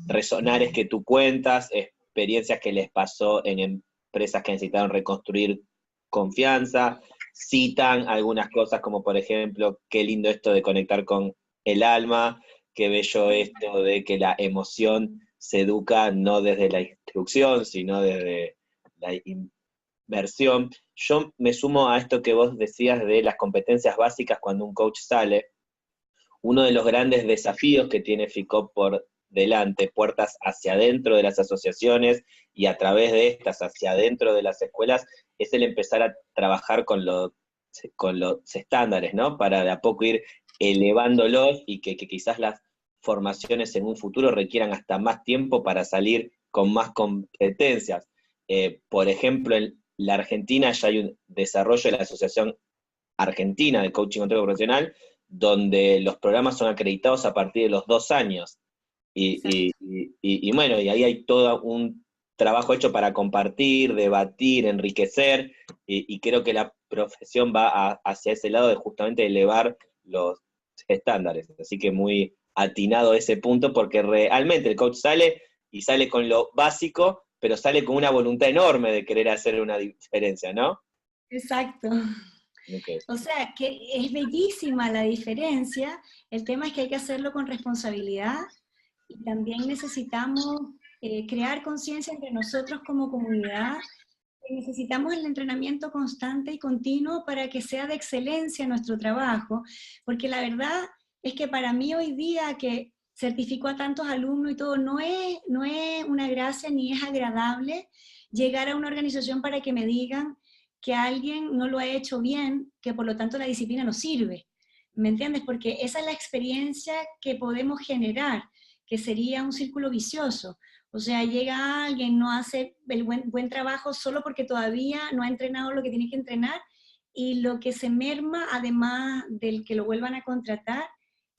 resonares que tú cuentas, experiencias que les pasó en empresas que necesitaron reconstruir confianza, citan algunas cosas como por ejemplo, qué lindo esto de conectar con el alma, qué bello esto de que la emoción se educa no desde la instrucción, sino desde la inversión. Yo me sumo a esto que vos decías de las competencias básicas cuando un coach sale. Uno de los grandes desafíos que tiene FICOP por delante, puertas hacia adentro de las asociaciones y a través de estas hacia adentro de las escuelas, es el empezar a trabajar con los estándares, ¿no? Para de a poco ir elevándolos y que quizás las formaciones en un futuro requieran hasta más tiempo para salir con más competencias. Por ejemplo, en la Argentina ya hay un desarrollo de la Asociación Argentina de Coaching Ontológico Profesional, donde los programas son acreditados a partir de los 2 años. Y bueno, y ahí hay todo un trabajo hecho para compartir, debatir, enriquecer, y creo que la profesión va hacia ese lado de justamente elevar los estándares. Así que muy atinado ese punto, porque realmente el coach sale y sale con lo básico, pero sale con una voluntad enorme de querer hacer una diferencia, ¿no? Exacto. Okay. O sea, que es bellísima la diferencia, el tema es que hay que hacerlo con responsabilidad y también necesitamos crear conciencia entre nosotros como comunidad, necesitamos el entrenamiento constante y continuo para que sea de excelencia nuestro trabajo, porque la verdad es que para mí hoy día que certifico a tantos alumnos y todo, no es una gracia ni es agradable llegar a una organización para que me digan que alguien no lo ha hecho bien, que por lo tanto la disciplina no sirve. ¿Me entiendes? Porque esa es la experiencia que podemos generar, que sería un círculo vicioso. O sea, llega alguien, no hace el buen trabajo solo porque todavía no ha entrenado lo que tiene que entrenar, y lo que se merma, además del que lo vuelvan a contratar,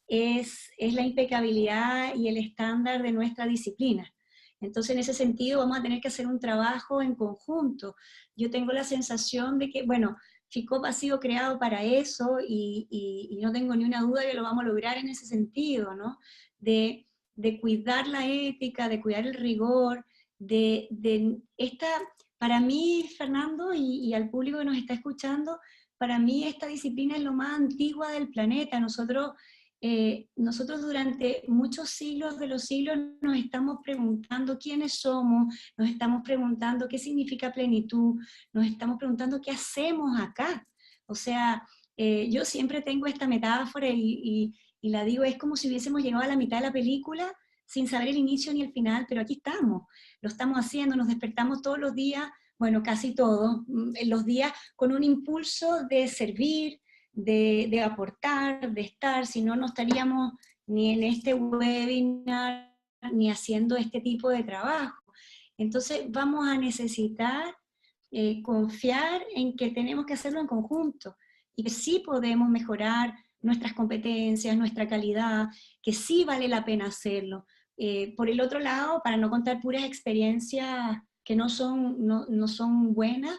es la impecabilidad y el estándar de nuestra disciplina. Entonces, en ese sentido, vamos a tener que hacer un trabajo en conjunto. Yo tengo la sensación de que, bueno, FICOP ha sido creado para eso y no tengo ni una duda que lo vamos a lograr en ese sentido, ¿no? De cuidar la ética, de cuidar el rigor, de esta, para mí, Fernando, y al público que nos está escuchando, para mí esta disciplina es lo más antigua del planeta. Nosotros durante muchos siglos de los siglos nos estamos preguntando quiénes somos, nos estamos preguntando qué significa plenitud, nos estamos preguntando qué hacemos acá. O sea, yo siempre tengo esta metáfora y la digo, es como si hubiésemos llegado a la mitad de la película sin saber el inicio ni el final, pero aquí estamos, lo estamos haciendo, nos despertamos todos los días, bueno, casi todos, los días con un impulso de servir, de aportar, de estar, si no, no estaríamos ni en este webinar, ni haciendo este tipo de trabajo. Entonces vamos a necesitar confiar en que tenemos que hacerlo en conjunto y que sí podemos mejorar nuestras competencias, nuestra calidad, que sí vale la pena hacerlo. Por el otro lado, para no contar puras experiencias que no son buenas,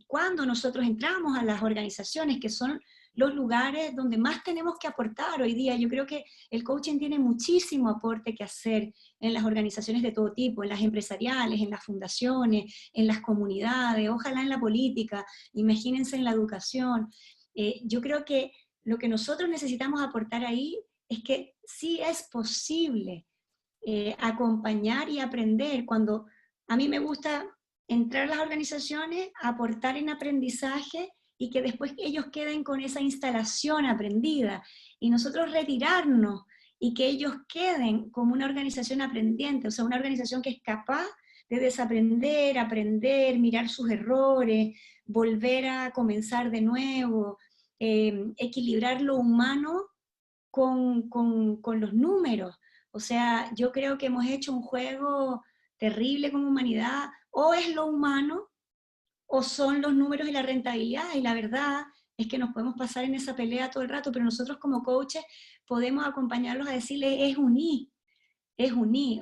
cuando nosotros entramos a las organizaciones, que son los lugares donde más tenemos que aportar hoy día, yo creo que el coaching tiene muchísimo aporte que hacer en las organizaciones de todo tipo, en las empresariales, en las fundaciones, en las comunidades, ojalá en la política, imagínense en la educación. Yo creo que lo que nosotros necesitamos aportar ahí es que sí es posible acompañar y aprender. Cuando a mí me gusta entrar a las organizaciones, aportar en aprendizaje y que después ellos queden con esa instalación aprendida y nosotros retirarnos y que ellos queden como una organización aprendiente, o sea, una organización que es capaz de desaprender, aprender, mirar sus errores, volver a comenzar de nuevo, equilibrar lo humano con los números. O sea, yo creo que hemos hecho un juego terrible como humanidad, o es lo humano, o son los números y la rentabilidad, y la verdad es que nos podemos pasar en esa pelea todo el rato, pero nosotros como coaches podemos acompañarlos a decirle es unir,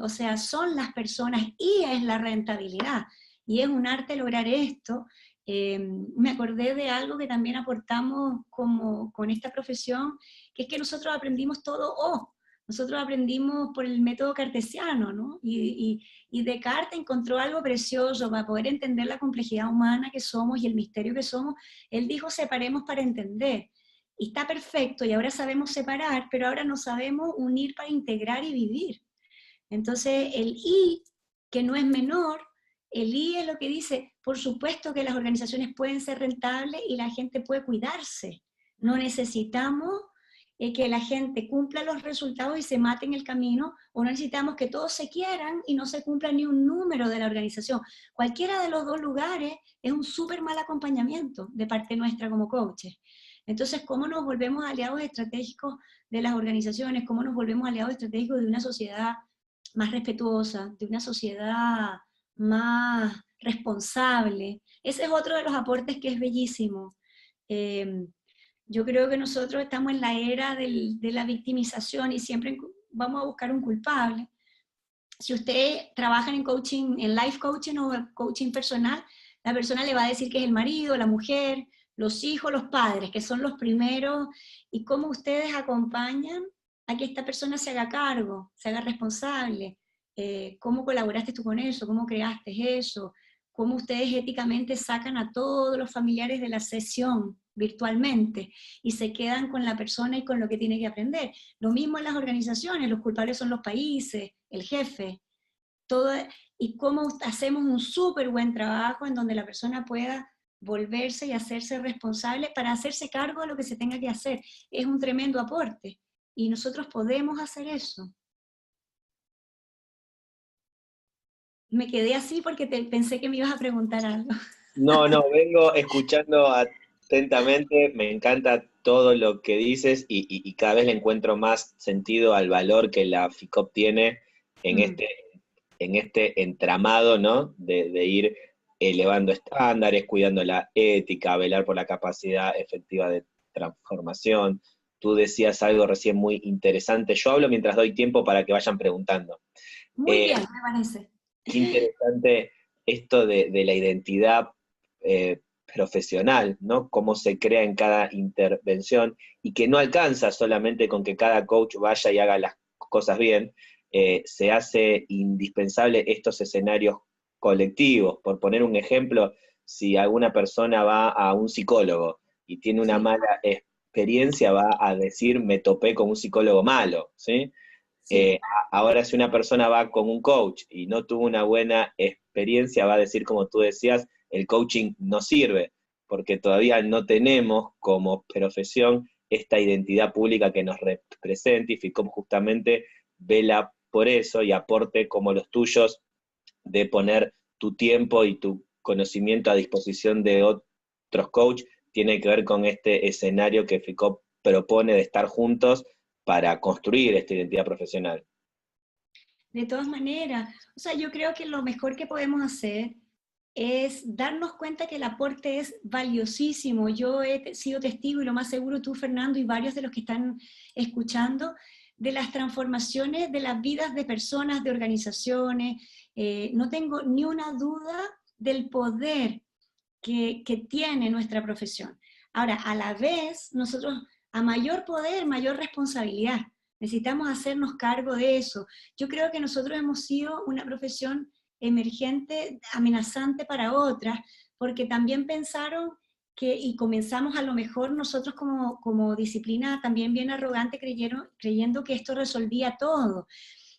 o sea, son las personas y es la rentabilidad, y es un arte lograr esto. Me acordé de algo que también aportamos con esta profesión, que es que nosotros aprendimos todo Nosotros aprendimos por el método cartesiano, ¿no? Y Descartes encontró algo precioso para poder entender la complejidad humana que somos y el misterio que somos. Él dijo, separemos para entender. Y está perfecto, y ahora sabemos separar, pero ahora no sabemos unir para integrar y vivir. Entonces, el I, que no es menor, el I es lo que dice, por supuesto que las organizaciones pueden ser rentables y la gente puede cuidarse. No necesitamos que la gente cumpla los resultados y se mate en el camino, o no necesitamos que todos se quieran y no se cumpla ni un número de la organización. Cualquiera de los dos lugares es un súper mal acompañamiento de parte nuestra como coaches. Entonces, ¿cómo nos volvemos aliados estratégicos de las organizaciones? ¿Cómo nos volvemos aliados estratégicos de una sociedad más respetuosa, de una sociedad más responsable? Ese es otro de los aportes que es bellísimo. Yo creo que nosotros estamos en la era de la victimización y siempre vamos a buscar un culpable. Si ustedes trabajan en coaching, en life coaching o coaching personal, la persona le va a decir que es el marido, la mujer, los hijos, los padres, que son los primeros, y cómo ustedes acompañan a que esta persona se haga cargo, se haga responsable, cómo colaboraste tú con eso, cómo creaste eso, cómo ustedes éticamente sacan a todos los familiares de la sesión virtualmente y se quedan con la persona y con lo que tiene que aprender. Lo mismo en las organizaciones, los culpables son los países, el jefe, todo, y cómo hacemos un súper buen trabajo en donde la persona pueda volverse y hacerse responsable para hacerse cargo de lo que se tenga que hacer. Es un tremendo aporte y nosotros podemos hacer eso. Me quedé así porque pensé que me ibas a preguntar algo. No, vengo escuchando atentamente, me encanta todo lo que dices y cada vez le encuentro más sentido al valor que la FICOP tiene en este entramado, ¿no? De ir elevando estándares, cuidando la ética, velar por la capacidad efectiva de transformación. Tú decías algo recién muy interesante. Yo hablo mientras doy tiempo para que vayan preguntando. Muy bien, me parece. Qué interesante esto de la identidad profesional, ¿no? Cómo se crea en cada intervención y que no alcanza solamente con que cada coach vaya y haga las cosas bien, se hace indispensable estos escenarios colectivos. Por poner un ejemplo, si alguna persona va a un psicólogo y tiene una mala experiencia, va a decir, me topé con un psicólogo malo, ¿sí? Sí. Ahora si una persona va con un coach y no tuvo una buena experiencia, va a decir, como tú decías, el coaching no sirve, porque todavía no tenemos como profesión esta identidad pública que nos represente, y FICOP justamente vela por eso y aporte como los tuyos de poner tu tiempo y tu conocimiento a disposición de otros coaches, tiene que ver con este escenario que FICOP propone de estar juntos para construir esta identidad profesional. De todas maneras, o sea, yo creo que lo mejor que podemos hacer es darnos cuenta que el aporte es valiosísimo. Yo he sido testigo, y lo más seguro tú, Fernando, y varios de los que están escuchando, de las transformaciones de las vidas de personas, de organizaciones. No tengo ni una duda del poder que tiene nuestra profesión. Ahora, a la vez, nosotros, a mayor poder, mayor responsabilidad. Necesitamos hacernos cargo de eso. Yo creo que nosotros hemos sido una profesión emergente, amenazante para otras, porque también pensaron que, y comenzamos a lo mejor nosotros como disciplina también bien arrogante, creyendo que esto resolvía todo.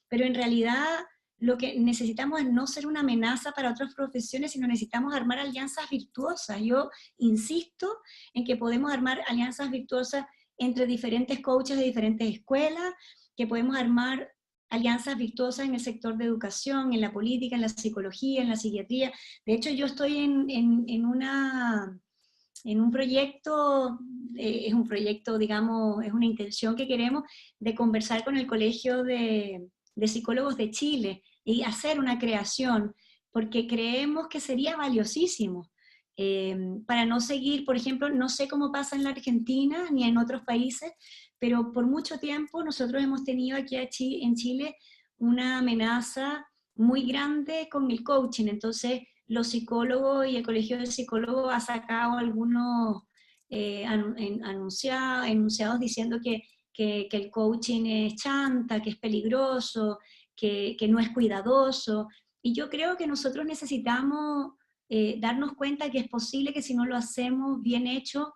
Pero en realidad lo que necesitamos es no ser una amenaza para otras profesiones, sino necesitamos armar alianzas virtuosas. Yo insisto en que podemos armar alianzas virtuosas entre diferentes coaches de diferentes escuelas, que podemos armar alianzas virtuosas en el sector de educación, en la política, en la psicología, en la psiquiatría. De hecho, yo estoy en un proyecto, es un proyecto, digamos, es una intención que queremos de conversar con el Colegio de Psicólogos de Chile y hacer una creación, porque creemos que sería valiosísimo. Para no seguir, por ejemplo, no sé cómo pasa en la Argentina ni en otros países, pero por mucho tiempo nosotros hemos tenido aquí en Chile una amenaza muy grande con el coaching. Entonces, los psicólogos y el Colegio de Psicólogos ha sacado algunos enunciados diciendo que que el coaching es chanta, que es peligroso, que no es cuidadoso. Y yo creo que nosotros necesitamos darnos cuenta que es posible que si no lo hacemos bien hecho,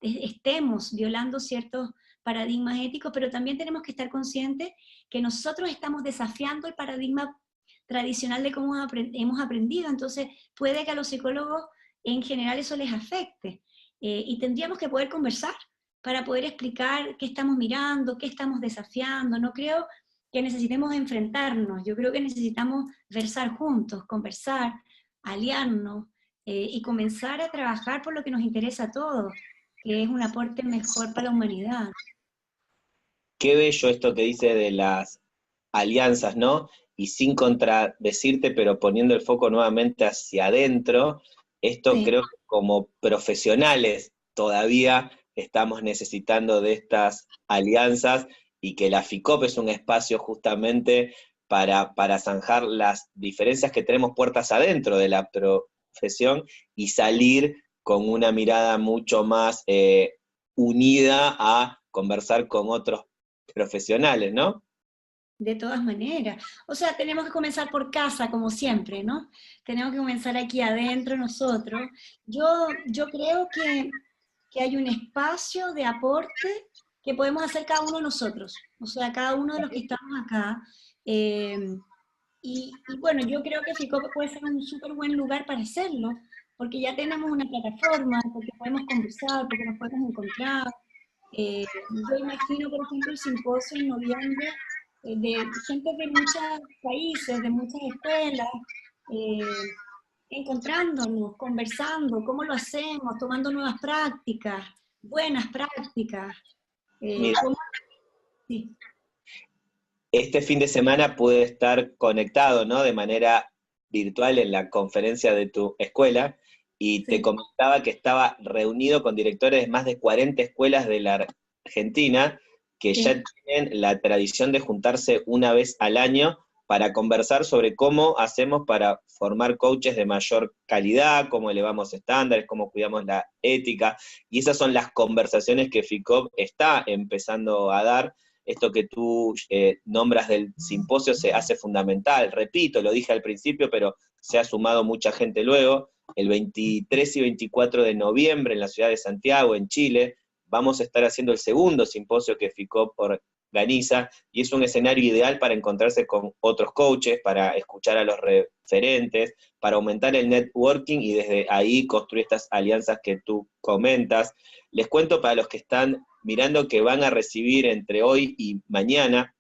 estemos violando ciertos paradigmas éticos, pero también tenemos que estar conscientes que nosotros estamos desafiando el paradigma tradicional de cómo hemos aprendido. Entonces puede que a los psicólogos en general eso les afecte, y tendríamos que poder conversar para poder explicar qué estamos mirando, qué estamos desafiando. No creo que necesitemos enfrentarnos, yo creo que necesitamos versar juntos, conversar, aliarnos, y comenzar a trabajar por lo que nos interesa a todos, que es un aporte mejor para la humanidad. Qué bello esto que dice de las alianzas, ¿no? Y sin contradecirte, pero poniendo el foco nuevamente hacia adentro, esto Sí. creo que como profesionales todavía estamos necesitando de estas alianzas, y que la FICOP es un espacio justamente para zanjar las diferencias que tenemos puertas adentro de la profesión y salir con una mirada mucho más unida a conversar con otros profesionales, ¿no? De todas maneras. O sea, tenemos que comenzar por casa, como siempre, ¿no? Tenemos que comenzar aquí adentro nosotros. Yo creo que hay un espacio de aporte que podemos hacer cada uno de nosotros. O sea, cada uno de los que estamos acá. eh, y bueno, yo creo que FICOP puede ser un súper buen lugar para hacerlo, porque ya tenemos una plataforma, porque podemos conversar, porque nos podemos encontrar. Yo imagino, por ejemplo, el simposio en noviembre, de gente de muchos países, de muchas escuelas, eh, encontrándonos, conversando, cómo lo hacemos, tomando nuevas prácticas, buenas prácticas. Mira, Cómo, sí, este fin de semana pude estar conectado, ¿no? De manera virtual en la conferencia de tu escuela, y te sí, comentaba que estaba reunido con directores de más de 40 escuelas de la Argentina, que ya sí. tienen la tradición de juntarse una vez al año para conversar sobre cómo hacemos para formar coaches de mayor calidad, cómo elevamos estándares, cómo cuidamos la ética, y esas son las conversaciones que FICOP está empezando a dar. Esto que tú nombras del simposio se hace fundamental. Repito, lo dije al principio, pero se ha sumado mucha gente luego. El 23 y 24 de noviembre en la ciudad de Santiago, en Chile, vamos a estar haciendo el segundo simposio que FICOP organiza, y es un escenario ideal para encontrarse con otros coaches, para escuchar a los referentes, para aumentar el networking y desde ahí construir estas alianzas que tú comentas. Les cuento para los que están mirando que van a recibir entre hoy y mañana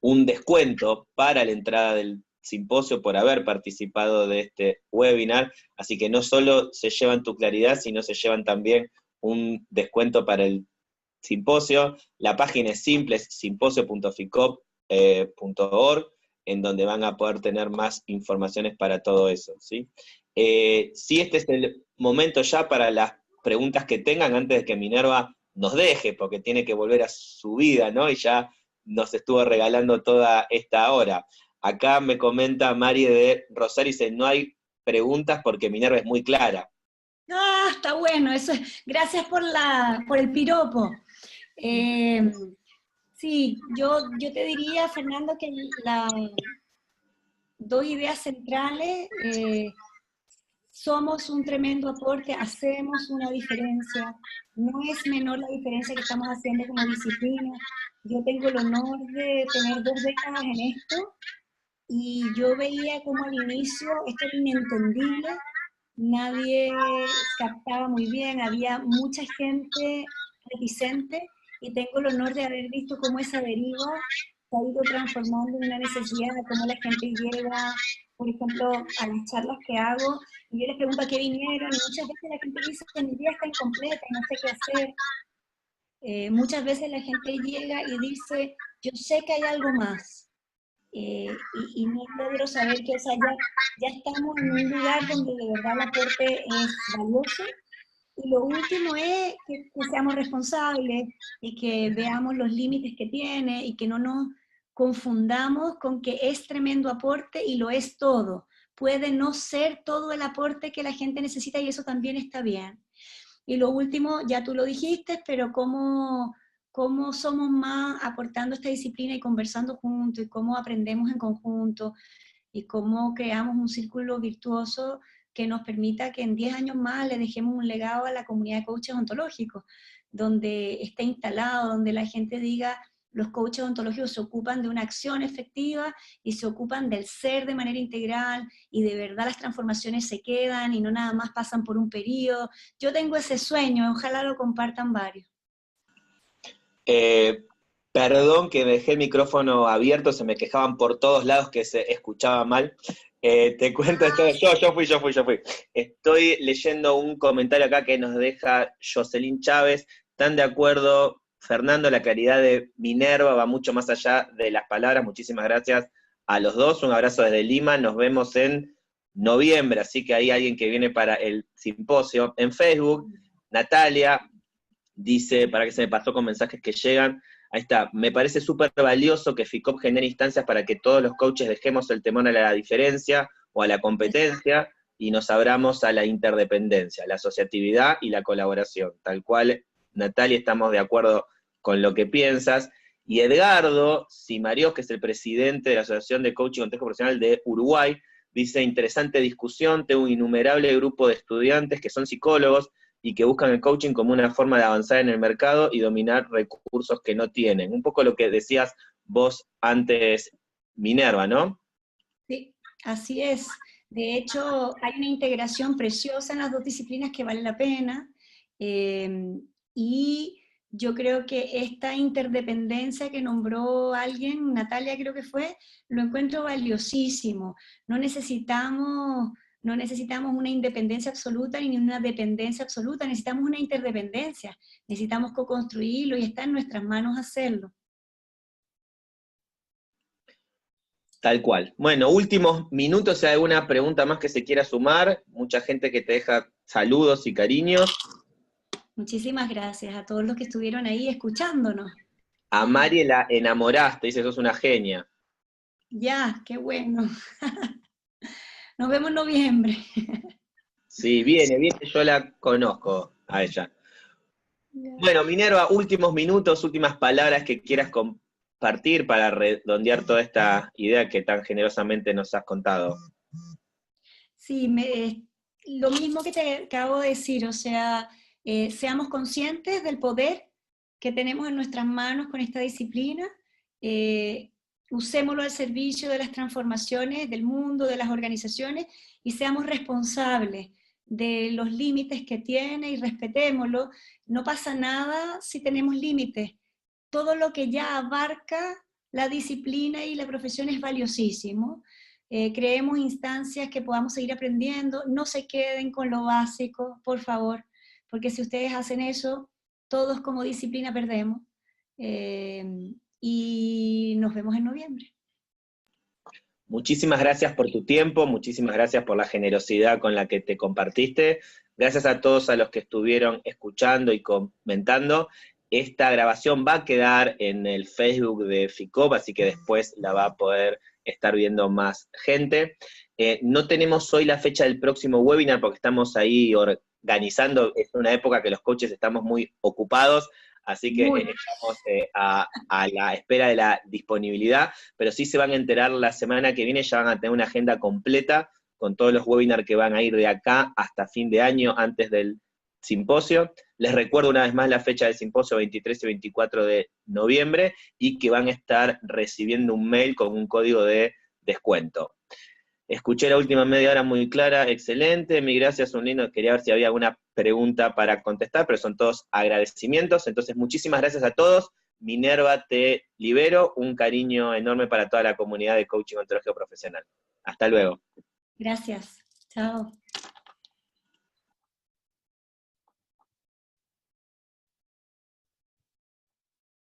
un descuento para la entrada del simposio por haber participado de este webinar, así que no solo se llevan tu claridad, sino se llevan también un descuento para el simposio. La página es simple, es simposio.ficop.org, en donde van a poder tener más informaciones para todo eso, ¿sí? Sí, este es el momento ya para las preguntas que tengan antes de que Minerva nos deje, porque tiene que volver a su vida, ¿no? Y ya nos estuvo regalando toda esta hora. Acá me comenta Mari de Rosario, dice, no hay preguntas porque Minerva es muy clara. Ah, está bueno, eso, gracias por el piropo. Eh, sí, yo te diría, Fernando, que las dos ideas centrales, somos un tremendo aporte, hacemos una diferencia, no es menor la diferencia que estamos haciendo como disciplina. Yo tengo el honor de tener 2 décadas en esto, y yo veía como al inicio esto era inentendible, nadie captaba muy bien, había mucha gente reticente, y tengo el honor de haber visto cómo esa deriva se ha ido transformando en una necesidad, de cómo la gente llega, por ejemplo, a las charlas que hago, y yo les pregunto a qué vinieron, y muchas veces la gente dice, mi día está incompleta, no sé qué hacer. Muchas veces la gente llega y dice, yo sé que hay algo más, y no logro saber que, o sea, ya estamos en un lugar donde de verdad el aporte es valioso. Y lo último es que seamos responsables y que veamos los límites que tiene, y que no nos confundamos con que es tremendo aporte y lo es todo. Puede no ser todo el aporte que la gente necesita, y eso también está bien. Y lo último, ya tú lo dijiste, pero cómo somos más aportando esta disciplina y conversando juntos, y cómo aprendemos en conjunto, y cómo creamos un círculo virtuoso que nos permita que en 10 años más le dejemos un legado a la comunidad de coaches ontológicos, donde esté instalado, donde la gente diga, los coaches ontológicos se ocupan de una acción efectiva y se ocupan del ser de manera integral, y de verdad las transformaciones se quedan y no nada más pasan por un periodo. Yo tengo ese sueño, ojalá lo compartan varios. Perdón que me dejé el micrófono abierto, se me quejaban por todos lados que se escuchaba mal. Te cuento esto, yo fui. Estoy leyendo un comentario acá que nos deja Jocelyn Chávez. ¿Están de acuerdo, Fernando? La claridad de Minerva va mucho más allá de las palabras. Muchísimas gracias a los dos. Un abrazo desde Lima. Nos vemos en noviembre, así que hay alguien que viene para el simposio. En Facebook, Natalia dice, para que se me pasó con mensajes que llegan, ahí está, me parece súper valioso que FICOP genere instancias para que todos los coaches dejemos el temor a la diferencia o a la competencia y nos abramos a la interdependencia, la asociatividad y la colaboración. Tal cual, Natalia, estamos de acuerdo con lo que piensas. Y Edgardo Simarios, que es el presidente de la Asociación de Coaching y Consejo Profesional de Uruguay, dice, interesante discusión, tengo un innumerable grupo de estudiantes que son psicólogos y que buscan el coaching como una forma de avanzar en el mercado y dominar recursos que no tienen. Un poco lo que decías vos antes, Minerva, ¿no? Sí, así es. De hecho, hay una integración preciosa en las dos disciplinas que vale la pena, y yo creo que esta interdependencia que nombró alguien, Natalia creo que fue, lo encuentro valiosísimo. No necesitamos una independencia absoluta ni una dependencia absoluta, necesitamos una interdependencia, necesitamos co-construirlo y está en nuestras manos hacerlo. Tal cual. Bueno, últimos minutos, si hay alguna pregunta más que se quiera sumar, mucha gente que te deja saludos y cariños. Muchísimas gracias a todos los que estuvieron ahí escuchándonos. A Mari la enamoraste, dice, sos una genia. Ya, qué bueno. Nos vemos en noviembre. Sí, viene, yo la conozco a ella. Bueno, Minerva, últimos minutos, últimas palabras que quieras compartir para redondear toda esta idea que tan generosamente nos has contado. Sí, lo mismo que te acabo de decir, o sea, seamos conscientes del poder que tenemos en nuestras manos con esta disciplina, usémoslo al servicio de las transformaciones del mundo, de las organizaciones, y seamos responsables de los límites que tiene y respetémoslo. No pasa nada si tenemos límites. Todo lo que ya abarca la disciplina y la profesión es valiosísimo. Creemos instancias que podamos seguir aprendiendo, no se queden con lo básico, por favor, porque si ustedes hacen eso, todos como disciplina perdemos. Y nos vemos en noviembre. Muchísimas gracias por tu tiempo, muchísimas gracias por la generosidad con la que te compartiste. Gracias a todos a los que estuvieron escuchando y comentando. Esta grabación va a quedar en el Facebook de FICOP, así que después la va a poder estar viendo más gente. No tenemos hoy la fecha del próximo webinar porque estamos ahí organizando, es una época que los coaches estamos muy ocupados, así que estamos a la espera de la disponibilidad, pero sí se van a enterar la semana que viene, ya van a tener una agenda completa con todos los webinars que van a ir de acá hasta fin de año, antes del simposio. Les recuerdo una vez más la fecha del simposio, 23 y 24 de noviembre, y que van a estar recibiendo un mail con un código de descuento. Escuché la última media hora muy clara, excelente, mi gracias, un lindo, quería ver si había alguna pregunta para contestar, pero son todos agradecimientos, entonces muchísimas gracias a todos. Minerva, te libero, un cariño enorme para toda la comunidad de coaching ontológico profesional. Hasta luego. Gracias, chao.